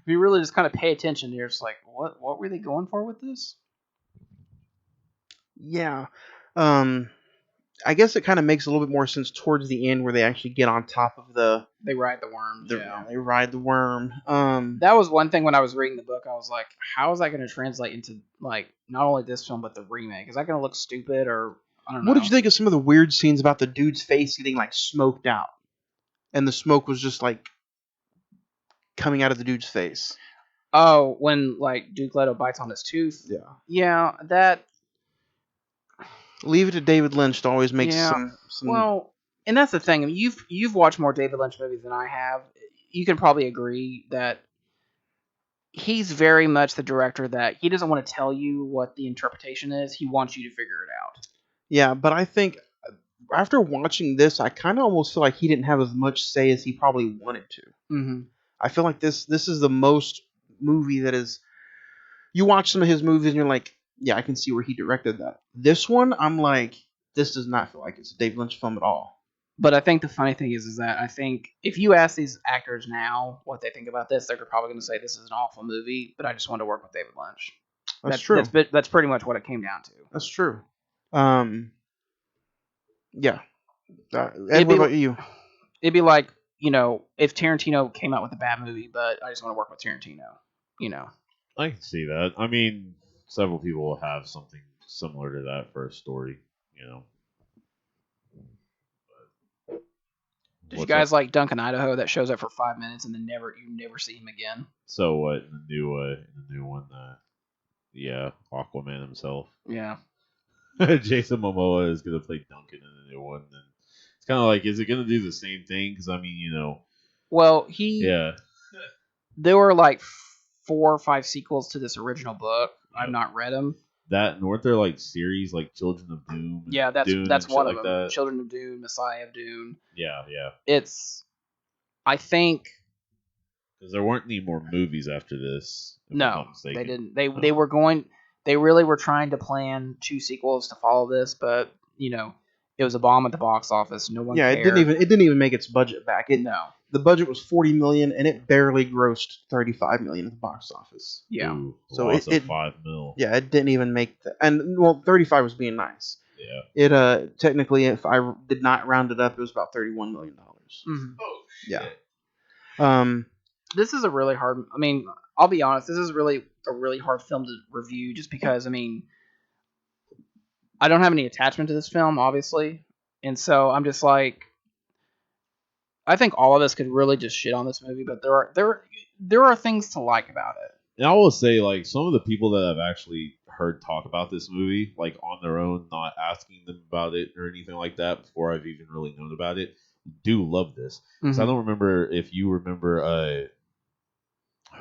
you really just kind of pay attention, you're just like, what were they going for with this? Yeah. I guess it kind of makes a little bit more sense towards the end where they actually get on top of They ride the worms. They ride the worm. That was one thing when I was reading the book. I was like, how is that going to translate into like not only this film but the remake? Is that going to look stupid or I don't know? What did you think of some of the weird scenes about the dude's face getting like smoked out, and the smoke was just like coming out of the dude's face? Oh, when like Duke Leto bites on his tooth. Yeah, that. Leave it to David Lynch to always make some. Well, and that's the thing. I mean, you've watched more David Lynch movies than I have. You can probably agree that he's very much the director that he doesn't want to tell you what the interpretation is. He wants you to figure it out. Yeah, but I think after watching this, I kind of almost feel like he didn't have as much say as he probably wanted to. Mm-hmm. I feel like this is the most movie that is. You watch some of his movies and you're like, yeah, I can see where he directed that. This one, I'm like, this does not feel like it's a David Lynch film at all. But I think the funny thing is that I think if you ask these actors now what they think about this, they're probably going to say this is an awful movie, but I just want to work with David Lynch. That's true. That's pretty much what it came down to. That's true. Yeah. Ed, what about you? It'd be like, if Tarantino came out with a bad movie, but I just want to work with Tarantino, I can see that. I mean, several people will have something similar to that for a story, Did you guys like Duncan Idaho that shows up for 5 minutes and then you never see him again? So what in the new one? Yeah, Aquaman himself. Yeah. Jason Momoa is gonna play Duncan in the new one, and it's kind of like, is it gonna do the same thing? Because I mean, Well, yeah. There were like 4 or 5 sequels to this original book. Yep. I've not read them, That and weren't there like series like Children of Doom? And Yeah, Dune that's and shit one of like them. that. Children of Dune, Messiah of Dune. Yeah, yeah. It's, I think, Because there weren't any more movies after this. If I'm no, not mistaken. they didn't. They were going. They really were trying to plan 2 sequels to follow this, but it was a bomb at the box office. No one Yeah, cared. it didn't even make its budget back. No. The budget was 40 million, and it barely grossed 35 million at the box office. Yeah. Ooh, So loss it of $5 million. Yeah, it didn't even make and well, 35 was being nice. Yeah. It technically, if I did not round it up, it was about 31 million dollars. Mm-hmm. Oh Yeah. This is a really hard. I mean, I'll be honest. This is really a really hard film to review, just because I don't have any attachment to this film, obviously, and so I'm just like, I think all of us could really just shit on this movie, but there are things to like about it. And I will say, like, some of the people that I've actually heard talk about this movie, like, on their own, not asking them about it or anything like that before I've even really known about it, do love this. Because I don't remember if you remember,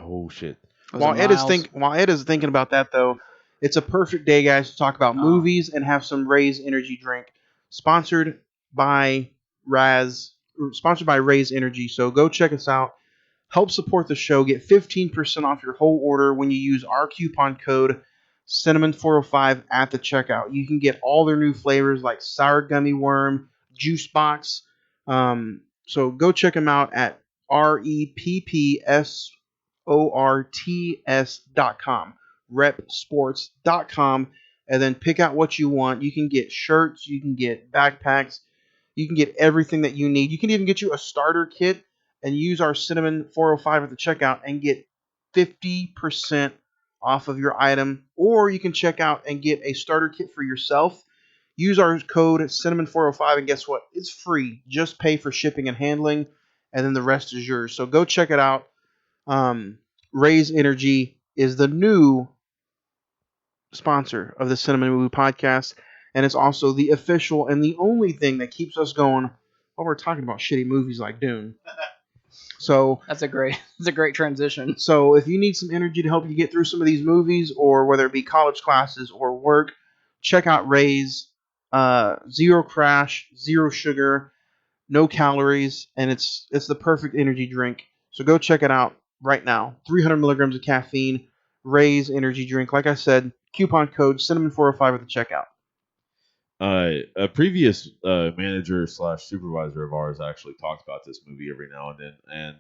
oh, shit. While Ed is thinking about that, though, it's a perfect day, guys, to talk about movies and have some Ray's energy drink, sponsored by Raise Energy. So go check us out. Help support the show. Get 15% off your whole order when you use our coupon code Cinnamon405 at the checkout. You can get all their new flavors like sour gummy worm, juice box. So go check them out at reppsorts.com, repsports.com, and then pick out what you want. You can get shirts, you can get backpacks, you can get everything that you need. You can even get you a starter kit and use our Cinnamon 405 at the checkout and get 50% off of your item. Or you can check out and get a starter kit for yourself. Use our code Cinnamon 405 and guess what? It's free. Just pay for shipping and handling, and then the rest is yours. So go check it out. Raise Energy is the new sponsor of the Cine-Men Movie Podcast, and it's also the official and the only thing that keeps us going while we're talking about shitty movies like Dune. So that's a great transition. So if you need some energy to help you get through some of these movies, or whether it be college classes or work, check out Ray's. Zero crash, zero sugar, no calories, and it's the perfect energy drink. So go check it out right now. 300 milligrams of caffeine, Ray's energy drink. Like I said, coupon code Cinnamon405 at the checkout. A previous manager / supervisor of ours actually talks about this movie every now and then, and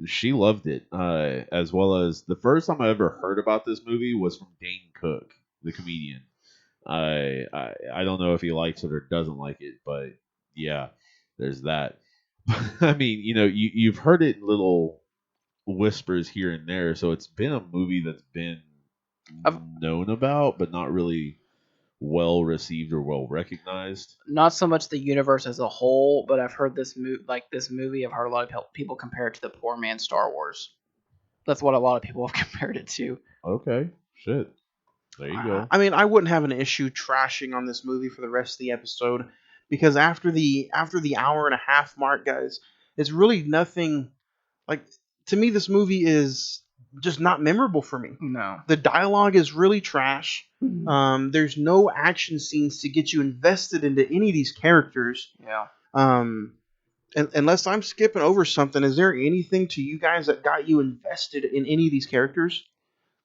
she loved it. As well as the first time I ever heard about this movie was from Dane Cook, the comedian. I don't know if he likes it or doesn't like it, but yeah, there's that. I mean, you've heard it in little whispers here and there, so it's been a movie that's been known about, but not really well received or well recognized. Not so much the universe as a whole, but I've heard this movie. I've heard a lot of people compare it to the poor man's Star Wars. That's what a lot of people have compared it to. Okay, shit. There you go. I mean, I wouldn't have an issue trashing on this movie for the rest of the episode, because after the hour and a half mark, guys, it's really nothing. Like, to me, this movie is just not memorable for me. No. The dialogue is really trash. There's no action scenes to get you invested into any of these characters. Yeah. Unless I'm skipping over something, is there anything to you guys that got you invested in any of these characters?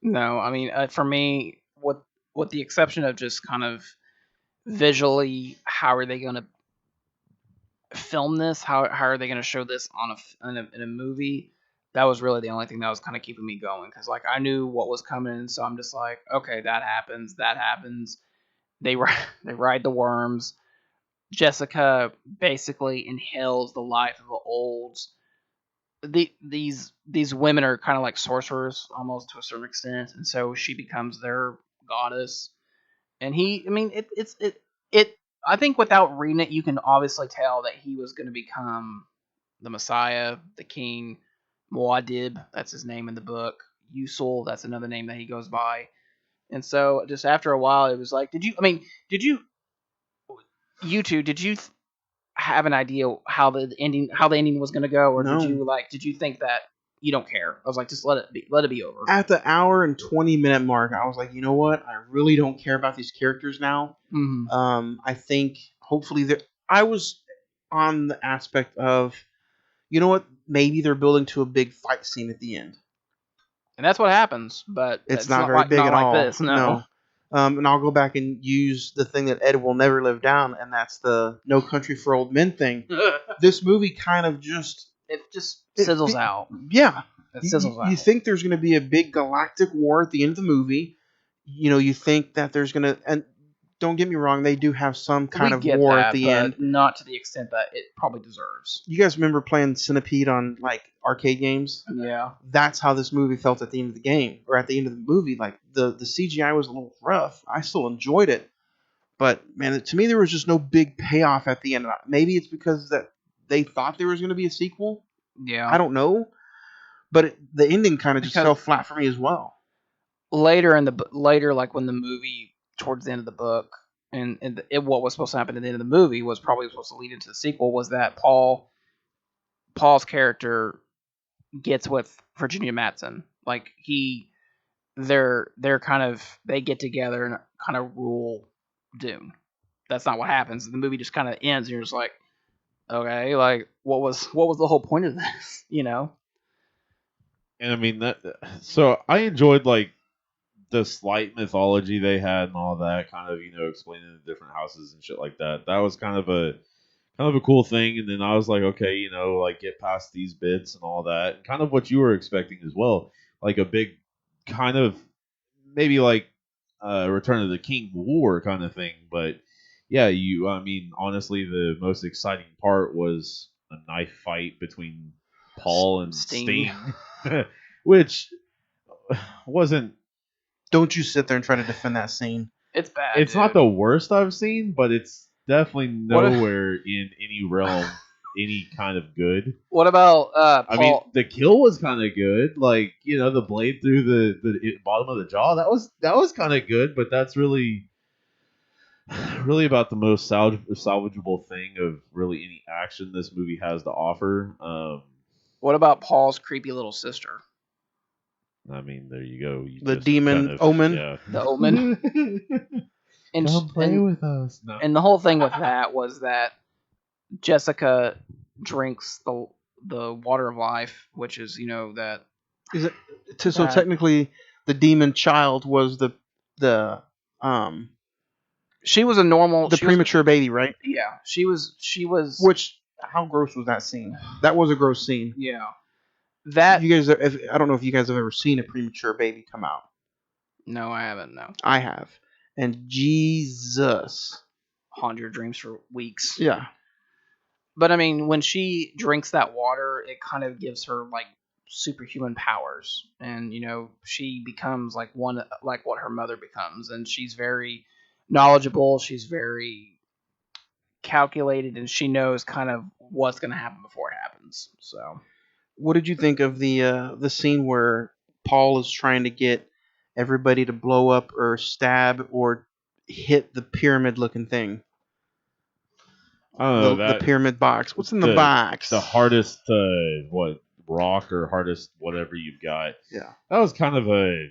No, I mean, for me, with the exception of just kind of visually, how are they going to film this? How are they going to show this in a movie? That was really the only thing that was kind of keeping me going, because like I knew what was coming, so I'm just like, okay, that happens. They ride the worms. Jessica basically inhales the life of the olds. These women are kind of like sorcerers almost to a certain extent, and so she becomes their goddess. And I think without reading it, you can obviously tell that he was going to become the Messiah, the King. Muad'Dib, that's his name in the book. Usul, that's another name that he goes by. And so just after a while, it was like, you two, did you have an idea how the ending was going to go, or No. did you think that you don't care. I was like, just let it be over. At the hour and 20-minute mark, I was like, you know what? I really don't care about these characters now. Mm-hmm. I think hopefully I was on the aspect of, you know what? Maybe they're building to a big fight scene at the end. And that's what happens, but It's not very big not at like all. this. No. And I'll go back and use the thing that Ed will never live down, and that's the No Country for Old Men thing. This movie kind of just sizzles out. Yeah. It sizzles out. You think there's going to be a big galactic war at the end of the movie. You know, you think that there's going to, and don't get me wrong, they do have some kind of war at the end. Not to the extent that it probably deserves. You guys remember playing Centipede on like arcade games? Yeah. That's how this movie felt at the end of the game, or at the end of the movie. Like the CGI was a little rough. I still enjoyed it, but man, to me there was just no big payoff at the end. Maybe it's because that they thought there was going to be a sequel. Yeah. I don't know, but the ending kind of just fell flat for me as well. Later, like when the movie towards the end of the book, and what was supposed to happen at the end of the movie was probably supposed to lead into the sequel, was that Paul's character gets with Virginia Madsen. Like they're kind of, they get together and kind of rule Dune. That's not what happens. The movie just kind of ends, and you're just like, okay, like what was the whole point of this? You know. And I mean so I enjoyed like the slight mythology they had and all that, kind of, explaining the different houses and shit like that. That was kind of a cool thing. And then I was like, okay, like get past these bits and all that, and kind of what you were expecting as well, like a big kind of maybe like Return of the King War kind of thing. But yeah, I mean, honestly, the most exciting part was a knife fight between Paul and Sting. Which wasn't. Don't you sit there and try to defend that scene. It's bad. It's not the worst I've seen, but it's definitely nowhere in any realm any kind of good. What about Paul? I mean, the kill was kind of good. Like, the blade through the bottom of the jaw. That was kind of good, but that's really about the most salvageable thing of really any action this movie has to offer. What about Paul's creepy little sister? I mean, there you go. The demon Omen. Yeah. The Omen. Come play with us. No. And the whole thing with that was that Jessica drinks the water of life, which is, that. Is it so technically the demon child was the she was a normal premature baby, right? Yeah, she was. Which, how gross was that scene? That was a gross scene. Yeah. You guys, I don't know if you guys have ever seen a premature baby come out. No, I haven't. No, I have, and Jesus, haunt your dreams for weeks. Yeah, but I mean, when she drinks that water, it kind of gives her like superhuman powers, and she becomes like what her mother becomes, and she's very knowledgeable. She's very calculated, and she knows kind of what's going to happen before it happens. So. What did you think of the scene where Paul is trying to get everybody to blow up or stab or hit the pyramid-looking thing? The pyramid box. What's in the box? The hardest rock or hardest whatever you've got. Yeah, that was kind of a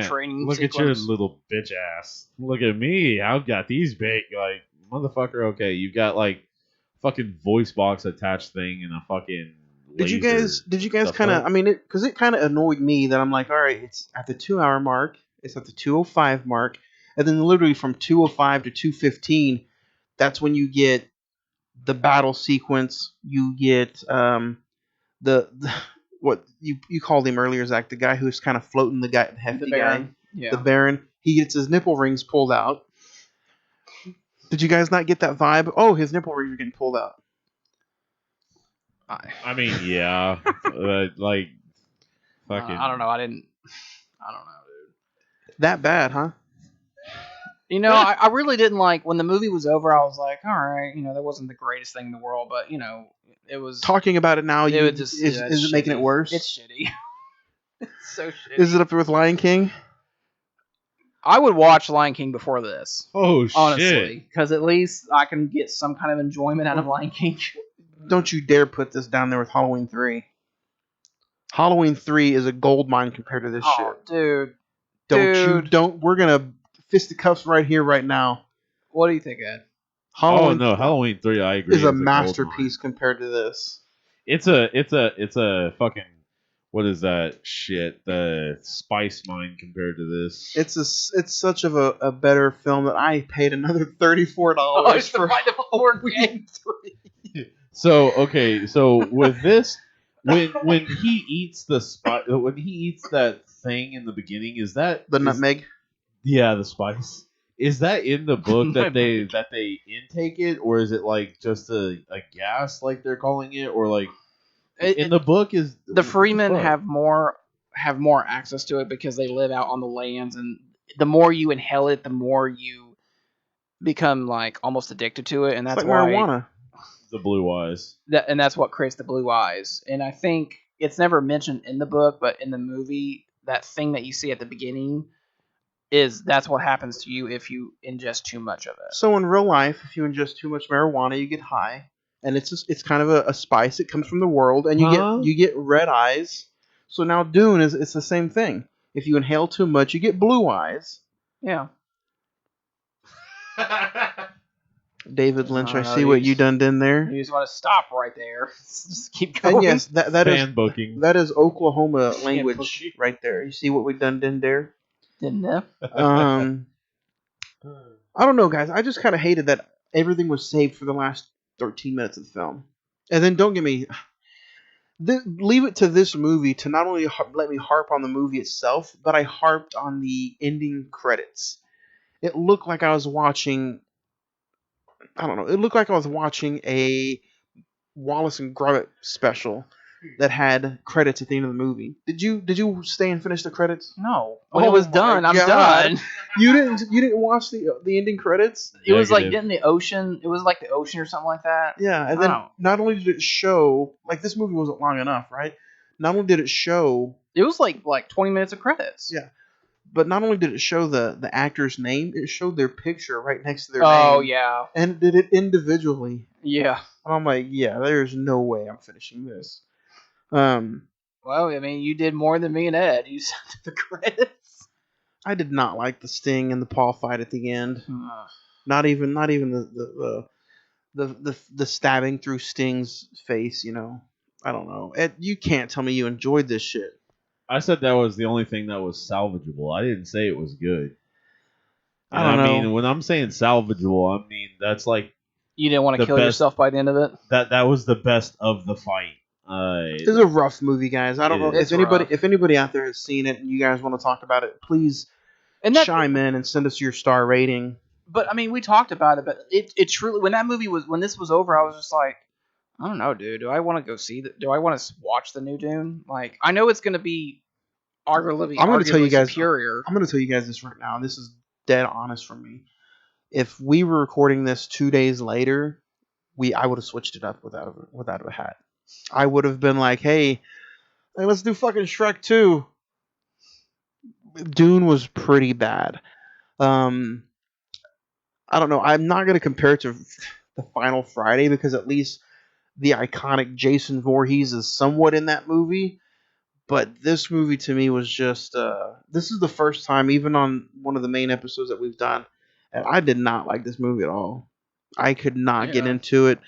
training. Look sequence. At your little bitch ass. Look at me. I've got these big, like, motherfucker. Okay, you've got like fucking voice box attached thing and a fucking. Did you guys kind of? I mean, because it kind of annoyed me that I'm like, all right, it's at the 2-hour mark, it's at the 2:05 mark, and then literally from 2:05 to 2:15, that's when you get the battle sequence. You get the what you called him earlier, Zach, the guy who's kind of floating, the hefty guy, yeah. The Baron. He gets his nipple rings pulled out. Did you guys not get that vibe? Oh, his nipple rings are getting pulled out. I mean, yeah, like, fucking. I don't know. I don't know, dude. That bad, huh? I really didn't like when the movie was over. I was like, all right, that wasn't the greatest thing in the world, but it was. Talking about it now, is it making it worse? It's shitty. It's so shitty. Is it up there with Lion King? I would watch Lion King before this. Oh shit! Honestly, because at least I can get some kind of enjoyment out of Lion King. Don't you dare put this down there with Halloween 3. Halloween 3 is a gold mine compared to this Oh, shit. dude. We're gonna fisticuffs right here, right now. What do you think, Ed? Halloween no, Halloween 3, I agree, is a gold masterpiece mine. compared to this. It's a fucking, what is that shit? The spice mine compared to this. It's such of a better film that I paid another $34 for Halloween 3. So with this, when he eats when he eats that thing in the beginning, the nutmeg. Yeah, the spice. Is that in the book that they intake it, or is it like just a gas, like they're calling it, or like in the book is the Freemen fuck? have more access to it because they live out on the lands, and the more you inhale it, the more you become like almost addicted to it, and It's that's like why marijuana. The blue eyes. and that's what creates the blue eyes. And I think it's never mentioned in the book, but in the movie, that thing that you see at the beginning that's what happens to you if you ingest too much of it. So in real life, if you ingest too much marijuana, you get high, and it's kind of a spice. It comes from the world, and you get red eyes. So now Dune it's the same thing. If you inhale too much, you get blue eyes. Yeah. David Lynch, I know, see what you done there. You just want to stop right there. Just keep going. And yes, that is fan booking. That is Oklahoma Fan language booking. right there. You see what we done there. Didn't know. I don't know, guys. I just kind of hated that everything was saved for the last 13 minutes of the film. And then don't get me... leave it to this movie to not only let me harp on the movie itself, but I harped on the ending credits. It looked like I was watching... I don't know. It looked like I was watching a Wallace and Gromit special that had credits at the end of the movie. Did you stay and finish the credits? No. When it was done, I'm done. You didn't watch the ending credits? It was like in the ocean. It was like the ocean or something like that. Yeah, and then not only did it show, like, this movie wasn't long enough, right? Not only did it show... It was like 20 minutes of credits. Yeah. But not only did it show the actor's name, it showed their picture right next to their name. Oh, yeah. And it did it individually. Yeah. And I'm like, yeah, there's no way I'm finishing this. Well, I mean, you did more than me and Ed. You sent the credits. I did not like the Sting and the Paul fight at the end. Not even the stabbing through Sting's face. You know, I don't know. Ed, you can't tell me you enjoyed this shit. I said that was the only thing that was salvageable. I didn't say it was good. I don't know. mean, when I'm saying salvageable, I mean that's like you didn't want to kill yourself by the end of it. That was the best of the fight. It's a rough movie, guys. I don't know if anybody out there has seen it and you guys want to talk about it. Please chime in and send us your star rating. But I mean, we talked about it, but it truly when this was over, I was just like, I don't know, dude. Do I want to go see that? Do I want to watch the new Dune? Like, I know it's going to be arguably superior. I'm going to tell you guys this right now, and this is dead honest from me. If we were recording this 2 days later, I would have switched it up without a hat. I would have been like, hey, let's do fucking Shrek 2. Dune was pretty bad. I don't know. I'm not going to compare it to the Final Friday because at least the iconic Jason Voorhees is somewhat in that movie. But this movie to me was just... this is the first time, even on one of the main episodes that we've done, and I did not like this movie at all. I could not get into it.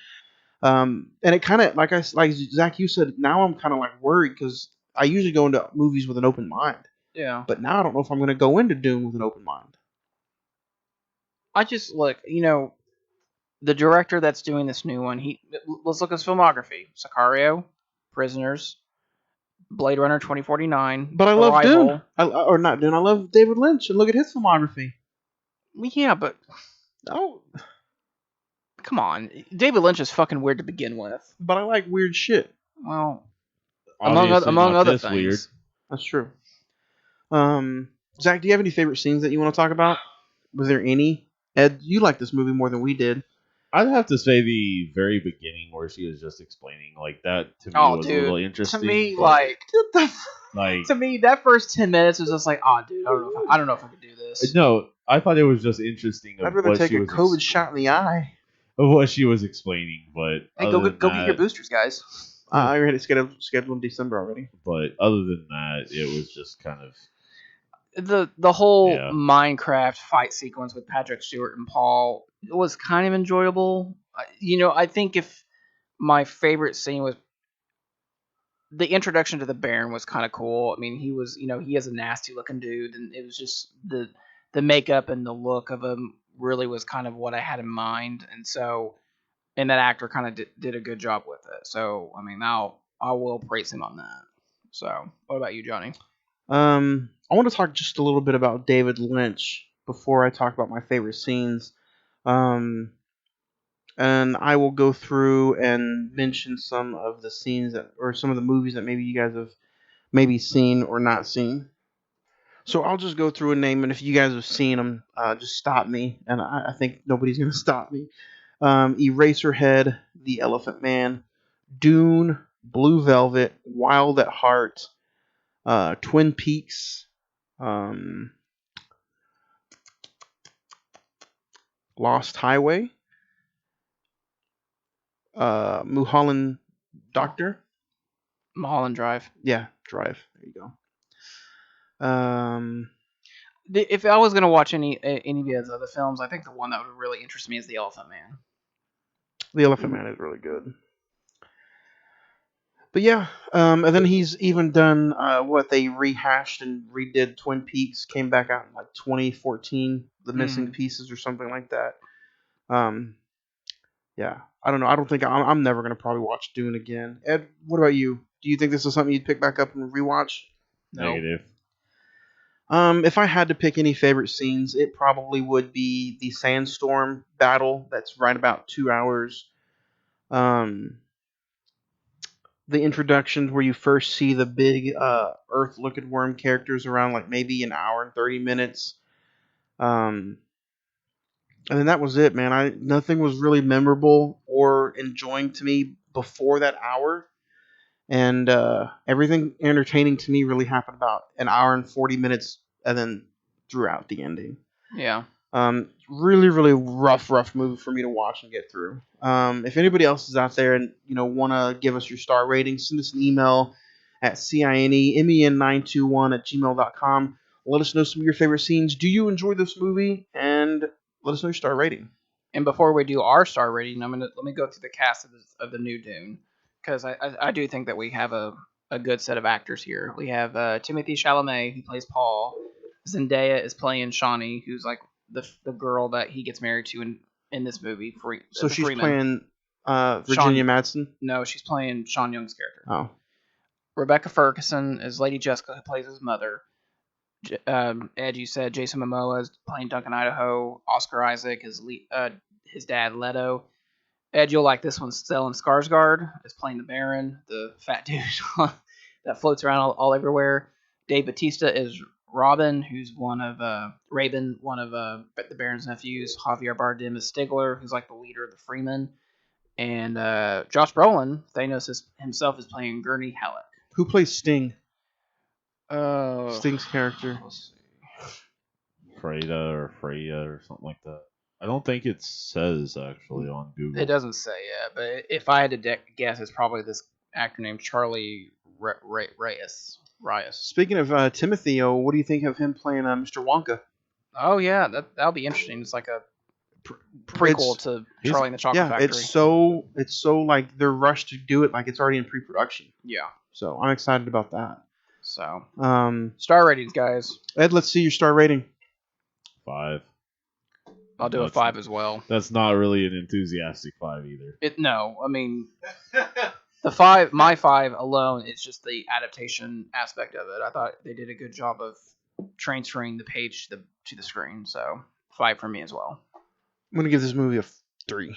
And it kind of, like Zach, you said, now I'm kind of like worried because I usually go into movies with an open mind. Yeah. But now I don't know if I'm going to go into Dune with an open mind. I just look, the director that's doing this new one, let's look at his filmography. Sicario, Prisoners, Blade Runner 2049. But I love Dune. Or not Dune. I love David Lynch, and look at his filmography. Yeah, but... Oh... Come on. David Lynch is fucking weird to begin with. But I like weird shit. Well, among other things. Weird. That's true. Zach, do you have any favorite scenes that you want to talk about? Was there any? Ed, you like this movie more than we did. I'd have to say the very beginning where she was just explaining, like, that to me was a little interesting. To me, to me, that first 10 minutes was just like, dude, I don't know if I could do this. No, I thought it was just interesting. I'd rather take a COVID shot in the eye. Of what she was explaining, but hey, go get your boosters, guys. I already scheduled in December already. But other than that, it was just kind of The whole Yeah. Minecraft fight sequence with Patrick Stewart and Paul was kind of enjoyable. I think if my favorite scene was the introduction to the Baron was kind of cool. I mean, he was, he is a nasty looking dude, and it was just the makeup and the look of him really was kind of what I had in mind, and that actor kind of did a good job with it. So, I mean, I will praise him on that. So, what about you, Johnny? I want to talk just a little bit about David Lynch before I talk about my favorite scenes. Um, and I will go through and mention some of the scenes or some of the movies that maybe you guys have maybe seen or not seen. So I'll just go through and name, and if you guys have seen them, just stop me, and I think nobody's gonna stop me. Eraserhead, The Elephant Man, Dune, Blue Velvet, Wild at Heart, Twin Peaks, um, Lost Highway, Mulholland Doctor. Mulholland Drive. Yeah, Drive. There you go. If I was gonna watch any of his other films, I think the one that would really interest me is The Elephant Man. The Elephant Man is really good. But yeah, and then he's even done what they rehashed and redid Twin Peaks, came back out in like 2014, The Missing Pieces or something like that. Yeah, I don't know. I don't think I'm never gonna probably watch Dune again. Ed, what about you? Do you think this is something you'd pick back up and rewatch? No. negative. If I had to pick any favorite scenes, it probably would be the sandstorm battle. That's right about 2 hours. The introduction where you first see the big Earth looking worm characters around like maybe an hour and 30 minutes. And then that was it, man. Nothing was really memorable or enjoying to me before that hour. And everything entertaining to me really happened about an hour and 40 minutes, and then throughout the ending. Yeah. Really, really rough movie for me to watch and get through. If anybody else is out there and want to give us your star rating, send us an email at cinemen921@gmail.com. Let us know some of your favorite scenes. Do you enjoy this movie? And let us know your star rating. And before we do our star rating, let me go through the cast of the new Dune, because I do think that we have a good set of actors here. We have Timothy Chalamet, who plays Paul. Zendaya is playing Shawnee, who's like the girl that he gets married to in this movie. So she's Freeman. playing Virginia Madsen? No, she's playing Sean Young's character. Oh. Rebecca Ferguson is Lady Jessica, who plays his mother. Ed, you said Jason Momoa is playing Duncan Idaho. Oscar Isaac is his dad, Leto. Ed, you'll like this one. Stellan Skarsgård is playing the Baron, the fat dude that floats around all everywhere. Dave Bautista is Robin, who's one of Rabin, one of the Baron's nephews. Javier Bardem is Stigler, who's like the leader of the Freemen. And Josh Brolin, Thanos himself, is playing Gurney Halleck. Who plays Sting? Sting's character. Freya or something like that. I don't think it says actually on Google. It doesn't say, yeah, but if I had to guess, it's probably this actor named Charlie Reyes. Speaking of Timothy, what do you think of him playing Mr. Wonka? Oh yeah, that'll be interesting. It's like a prequel to Charlie and the Chocolate Factory. It's so like they're rushed to do it, like it's already in pre-production. Yeah. So I'm excited about that. So star ratings, guys. Ed, let's see your star rating. 5. I'll do a 5 as well. That's not really an enthusiastic 5 either. No, I mean the 5, my 5 alone is just the adaptation aspect of it. I thought they did a good job of transferring the page to the screen. So 5 for me as well. I'm gonna give this movie a 3.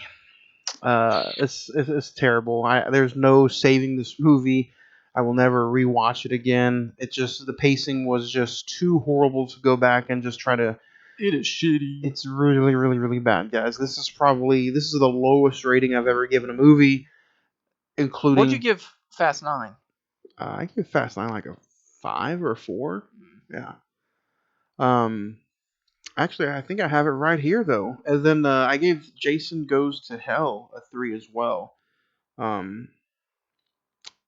It's terrible. There's no saving this movie. I will never rewatch it again. It's just the pacing was just too horrible to go back and just try to. It is shitty. It's really, really, really bad, guys. This is the lowest rating I've ever given a movie, including. What'd you give Fast 9? I give Fast 9 like a 5 or a 4. Yeah. Actually, I think I have it right here though. And then I gave Jason Goes to Hell a 3 as well.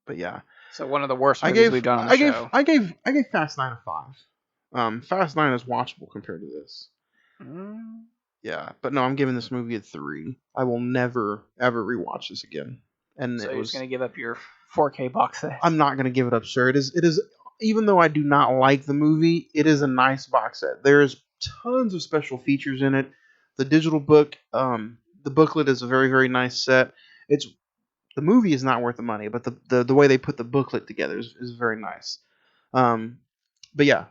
But yeah, So one of the worst I movies gave we've done on the I gave show. I gave I gave Fast 9 a 5. Fast 9 is watchable compared to this. Mm. Yeah, but no, I'm giving this movie a 3. I will never ever rewatch this again. And So it you're just was gonna give up your 4K box set? I'm not gonna give it up, sir. It is even though I do not like the movie, it is a nice box set. There's tons of special features in it. The digital book, the booklet is a very very nice set. It's the movie is not worth the money, but the way they put the booklet together is very nice. Um, but yeah,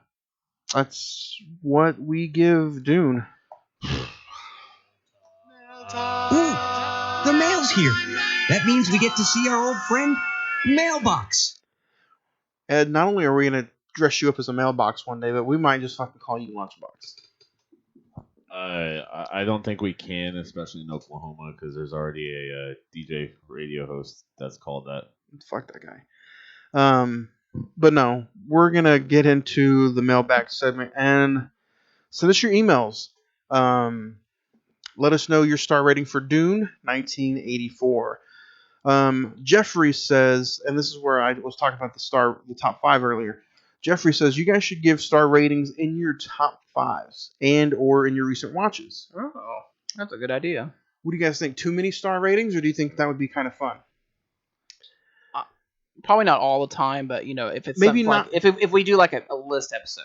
that's what we give Dune. Ooh, the mail's here. That means we get to see our old friend, Mailbox. And not only are we gonna dress you up as a mailbox one day, but we might just fucking call you Lunchbox. I don't think we can, especially in Oklahoma, because there's already a DJ radio host that's called that. Fuck that guy. But no, we're gonna get into the mailbag segment and send us your emails. Let us know your star rating for Dune 1984. Jeffrey says, and this is where I was talking about the top 5 earlier. Jeffrey says you guys should give star ratings in your top 5s and or in your recent watches. Oh, that's a good idea. What do you guys think? Too many star ratings, or do you think that would be kind of fun? Probably not all the time, but if it's Maybe something not. Like, if we do like a list episode,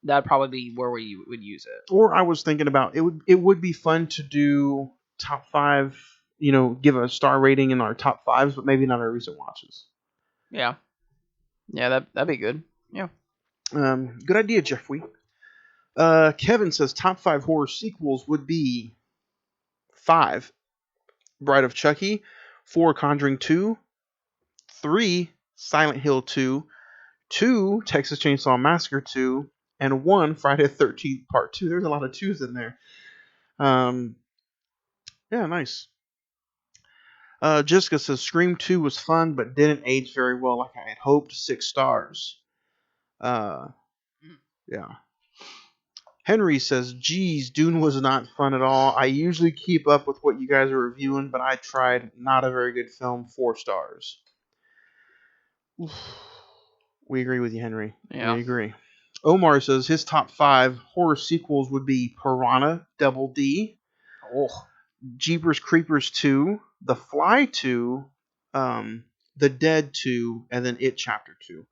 that'd probably be where we would use it. Or I was thinking about it would be fun to do top 5. Give a star rating in our top 5s, but maybe not our recent watches. Yeah, that'd be good. Yeah. Good idea, Jeffrey. Kevin says top 5 horror sequels would be 5 Bride of Chucky, 4 Conjuring 2, 3 Silent Hill 2, 2 Texas Chainsaw Massacre 2, and 1 Friday the 13th Part 2. There's a lot of 2s in there. Yeah, nice. Jessica says Scream 2 was fun but didn't age very well like I had hoped. 6 stars. Yeah. Henry says, geez, Dune was not fun at all. I usually keep up with what you guys are reviewing, but I tried. Not a very good film. 4 stars. Oof. We agree with you, Henry. Yeah. We agree. Omar says his top 5 horror sequels would be Piranha, Double D, Jeepers Creepers 2, The Fly 2, The Dead 2, and then It Chapter 2.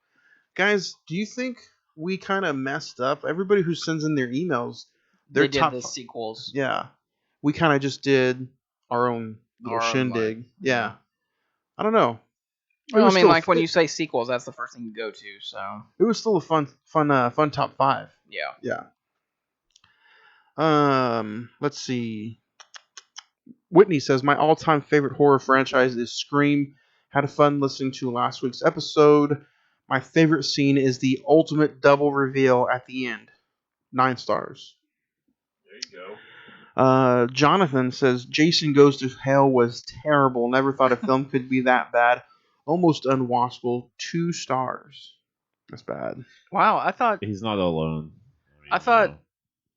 Guys, do you think we kind of messed up? Everybody who sends in their emails, they did the sequels. Yeah. We kind of just did our own little shindig. Yeah. I don't know. Well, I mean, like when you say sequels, that's the first thing you go to. So it was still a fun top 5. Yeah. Let's see. Whitney says my all-time favorite horror franchise is Scream. Had fun listening to last week's episode. My favorite scene is the ultimate double reveal at the end. 9 stars. There you go. Jonathan says Jason Goes to Hell was terrible. Never thought a film could be that bad. Almost unwatchable. 2 stars. That's bad. Wow, I thought He's not alone. I thought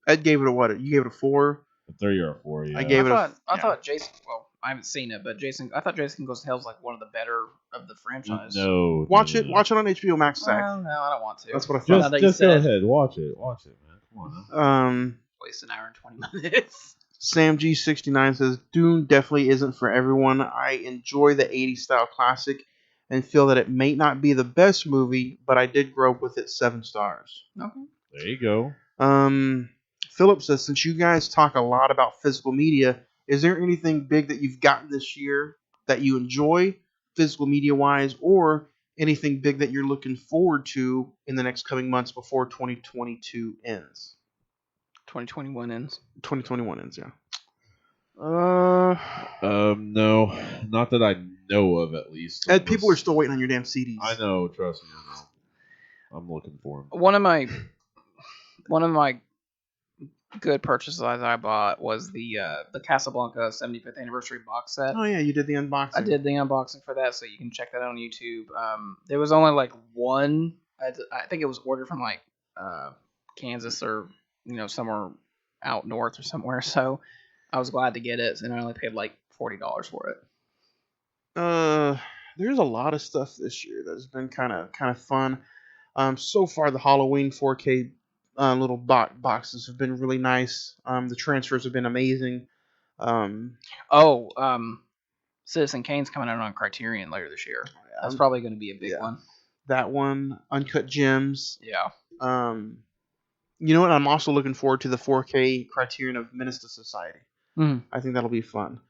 Ed gave it a what? You gave it a 4? A 3 or a 4. Yeah. I thought Jason. Well, I haven't seen it, but I thought Jason Goes to Hell is like one of the better of the franchise. No. Watch it on HBO Max. Well, no, I don't want to. That's what I thought. Just go ahead. Watch it, man. Come on. Waste an hour and 20 minutes. Sam G69 says Dune definitely isn't for everyone. I enjoy the 80s style classic and feel that it may not be the best movie, but I did grow up with it. 7 stars. Okay. There you go. Philip says, since you guys talk a lot about physical media, is there anything big that you've gotten this year that you enjoy, physical media wise, or anything big that you're looking forward to in the next coming months before 2022 ends? 2021 ends. 2021 ends, yeah. No, not that I know of, at least. Ed, people are still waiting on your damn CDs. I know, trust me. I know. I'm looking for them. One of my good purchases I bought was the Casablanca 75th anniversary box set. Oh yeah, you did the unboxing. I did the unboxing for that, so you can check that out on YouTube. There was only like one. I think it was ordered from like Kansas or somewhere out north or somewhere. So I was glad to get it, and I only paid like $40 for it. There's a lot of stuff this year that's been kind of fun. So far the Halloween 4K little boxes have been really nice. The transfers have been amazing. Um, Oh, Citizen Kane's coming out on Criterion later this year. That's probably going to be a big one. That one, Uncut Gems. Yeah. You know what? I'm also looking forward to the 4K Criterion of Menace to Society. Mhm. I think that'll be fun.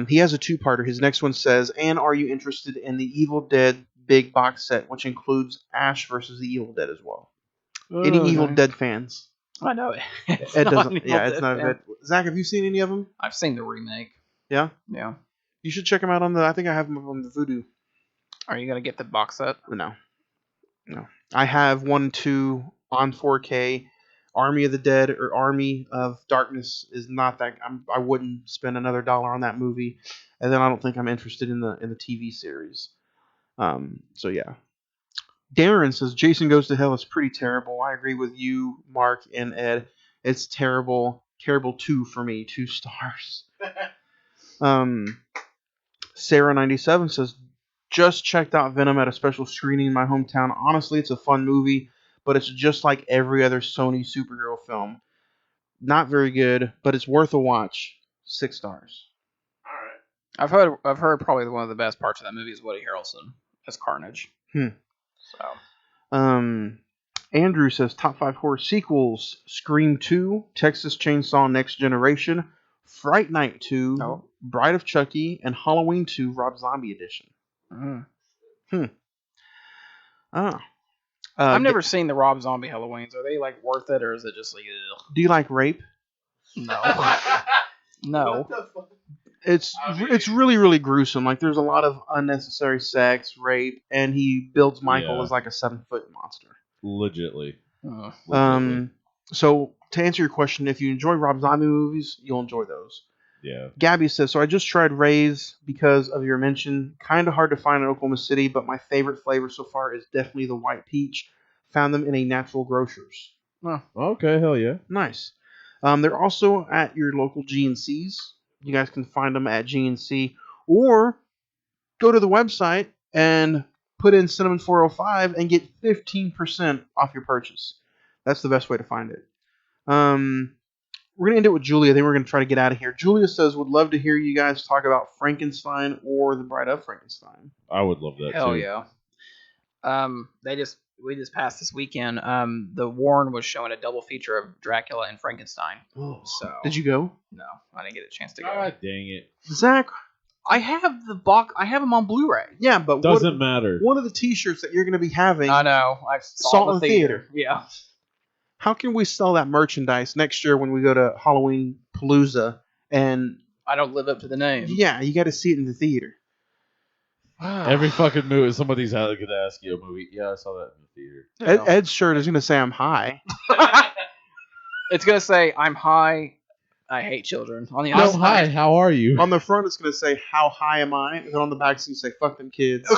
He has a two-parter. His next one says, "And are you interested in the Evil Dead big box set, which includes Ash versus the Evil Dead as well?" Any Evil Dead fans? I know it. Ed doesn't. Yeah, it's not a bit. Zach, have you seen any of them? I've seen the remake. Yeah. Yeah. You should check them out on the. I think I have them on the Vudu. Are you gonna get the box set? No. I have 1 and 2 on 4K. Army of the Dead or Army of Darkness is not that. I wouldn't spend another dollar on that movie, and then I don't think I'm interested in the TV series. So yeah. Darren says Jason Goes to Hell is pretty terrible. I agree with you, Mark and Ed. It's terrible. Terrible 2 for me. 2 stars. Sarah97 says just checked out Venom at a special screening in my hometown. Honestly, it's a fun movie, but it's just like every other Sony superhero film. Not very good, but it's worth a watch. 6 stars. I've heard probably one of the best parts of that movie is Woody Harrelson as Carnage. So Andrew says top 5 horror sequels: Scream 2, Texas Chainsaw Next Generation, Fright Night 2, Bride of Chucky, and Halloween 2 Rob Zombie Edition. I've never seen the Rob Zombie Halloweens. Are they like worth it, or is it just like? Ugh? Do you like rape? No. No. It's really really gruesome. Like there's a lot of unnecessary sex, rape, and he builds Michael as like a 7-foot monster. Legitly. So to answer your question, if you enjoy Rob Zombie movies, you'll enjoy those. Yeah. Gabby says, so I just tried Ray's because of your mention. Kind of hard to find in Oklahoma City, but my favorite flavor so far is definitely the white peach. Found them in a Natural Grocers. Oh, okay, hell yeah. Nice. They're also at your local GNCs. You guys can find them at GNC, or go to the website and put in Cinnamon 405 and get 15% off your purchase. That's the best way to find it. We're going to end it with Julia. Then we're going to try to get out of here. Julia says, would love to hear you guys talk about Frankenstein or The Bride of Frankenstein. I would love that Hell too. yeah. We just passed this weekend. The Warren was showing a double feature of Dracula and Frankenstein. Oh, so did you go? No, I didn't get a chance to go. God dang it. Zach, I have the box. I have them on Blu-ray. Yeah, but doesn't matter. One of the T-shirts that you're going to be having. I know. I saw in the theater. Yeah. How can we sell that merchandise next year when we go to Halloween Palooza? And I don't live up to the name. Yeah, you got to see it in the theater. Every fucking movie, somebody's going to ask you a movie. Yeah, I saw that in the theater. Ed's shirt is going to say I'm high. It's going to say I'm high. I hate children. On the I'm high. How are you? On the front, it's going to say how high am I, and then on the back, it's going to say fuck them kids.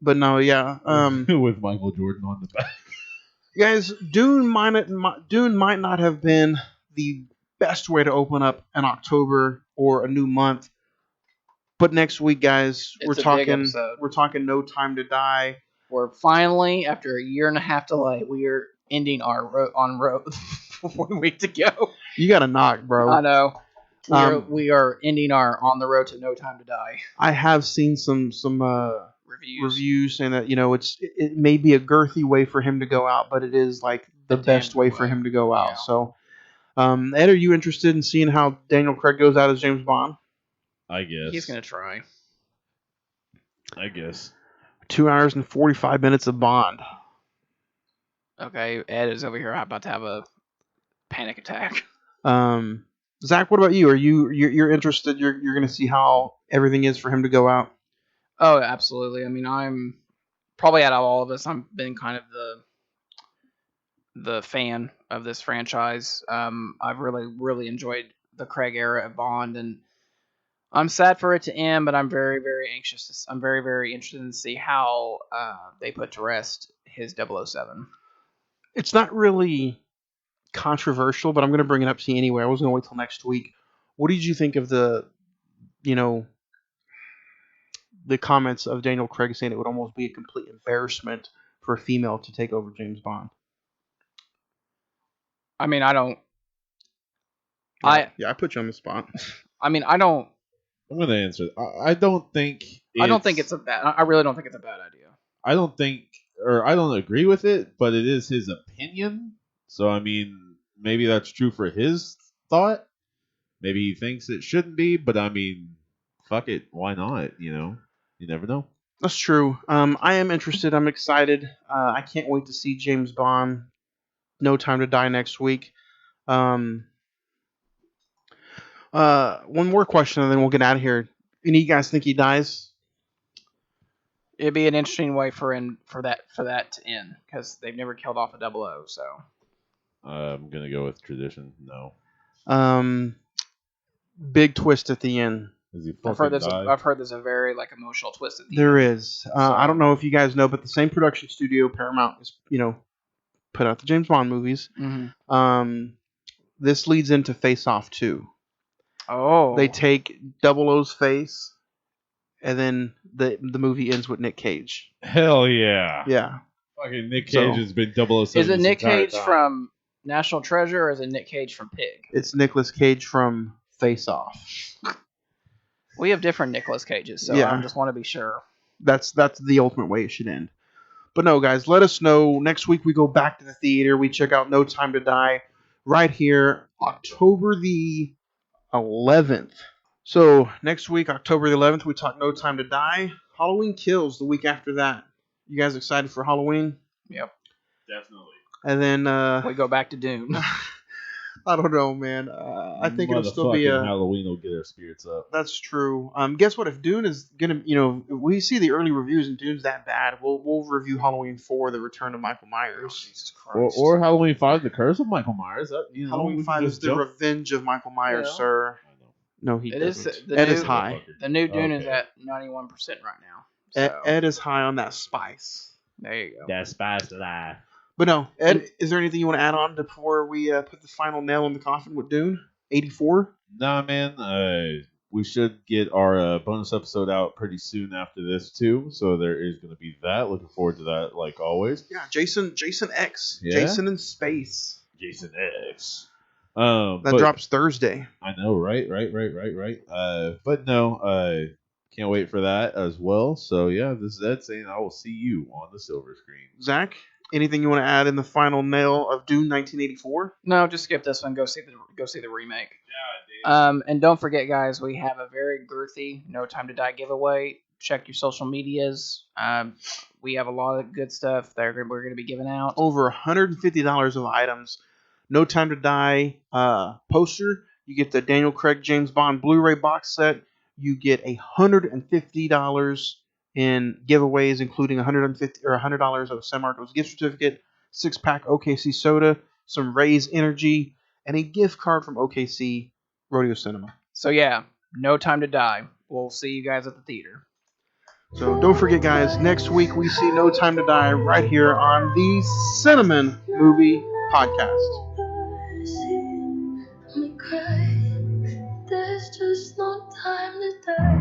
But no, yeah. With Michael Jordan on the back. Guys, Dune might not have been the best way to open up an October or a new month. But next week, guys, we're talking No Time to Die. We're finally, after a year and a half delay, we are ending our road 1 week to go. You got to knock, bro. I know. We are ending our On the Road to No Time to Die. I have seen some reviews saying that it may be a girthy way for him to go out, but it is like the best way for him to go out. Yeah. So, Ed, are you interested in seeing how Daniel Craig goes out as James Bond? I guess he's gonna try. I guess 2 hours and 45 minutes of Bond. Okay, Ed is over here about to have a panic attack. Zach, what about you? You're interested? You're going to see how everything is for him to go out? Oh, absolutely. I mean, I'm probably out of all of us, I've been kind of the fan of this franchise. I've really enjoyed the Craig era of Bond, and I'm sad for it to end, but I'm very, very anxious. I'm very, very interested to see how they put to rest his 007. It's not really controversial, but I'm going to bring it up to you anyway. I was going to wait till next week. What did you think of the comments of Daniel Craig saying it would almost be a complete embarrassment for a female to take over James Bond? I mean, I don't. I put you on the spot. I mean, I don't. I'm gonna answer. I don't think. I don't think it's a bad. I really don't think it's a bad idea. I don't think, or I don't agree with it, but it is his opinion. So I mean, maybe that's true for his thought. Maybe he thinks it shouldn't be, but I mean, fuck it, why not? You never know. That's true. I am interested. I'm excited. I can't wait to see James Bond. No Time to Die next week. One more question, and then we'll get out of here. Any of you guys think he dies? It'd be an interesting way for that to end, because they've never killed off a 00. So I'm gonna go with tradition. No. Big twist at the end. Is he I've heard there's a very emotional twist at the end. There is. I don't know if you guys know, but the same production studio, Paramount, is put out the James Bond movies. Mm-hmm. This leads into Face Off 2. Oh. They take 00's face, and then the movie ends with Nick Cage. Hell yeah. Yeah. Fucking Nick Cage has been 007. Is it Nick Cage from National Treasure, or is it Nick Cage from Pig? It's Nicolas Cage from Face Off. We have different Nicolas Cages, so Yeah. I just want to be sure. That's the ultimate way it should end. But no, guys, let us know. Next week we go back to the theater. We check out No Time to Die right here, October the 11th. So next week, October the 11th, we talk No Time to Die. Halloween Kills the week after that. You guys excited for Halloween? Yep. Definitely. And then we go back to Dune. I don't know, man. I think it'll still be a Halloween will get our spirits up. That's true. Guess what? If Dune is gonna, if we see the early reviews and Dune's that bad, we'll review Halloween 4: The Return of Michael Myers. Jesus Christ. Or Halloween 5: The Curse of Michael Myers. Halloween 5 is the Revenge of Michael Myers, sir. No, he doesn't. Ed is high. The new Dune is at 91% right now. So. Ed is high on that spice. There you go. That spice that I. But no, Ed, is there anything you want to add on before we put the final nail in the coffin with Dune 84? Nah, man. We should get our bonus episode out pretty soon after this too. So there is going to be that. Looking forward to that, like always. Yeah, Jason X. Yeah? Jason in space. Jason X. That drops Thursday. I know, right? But no, can't wait for that as well. So yeah, this is Ed saying I will see you on the silver screen. Zach, anything you want to add in the final nail of Dune 1984? No, just skip this one. Go see the remake. Yeah, and don't forget, guys, we have a very girthy No Time to Die giveaway. Check your social medias. We have a lot of good stuff that we're going to be giving out. Over $150 of items. No Time to Die poster. You get the Daniel Craig James Bond Blu-ray box set. You get $150 in giveaways, including $100 of San Marcos gift certificate, 6-pack OKC soda, some Ray's Energy, and a gift card from OKC Rodeo Cinema. So yeah, No Time to Die. We'll see you guys at the theater. So don't forget, guys, next week we see No Time to Die right here on the Cine-Men Movie Podcast. There's just no time to die.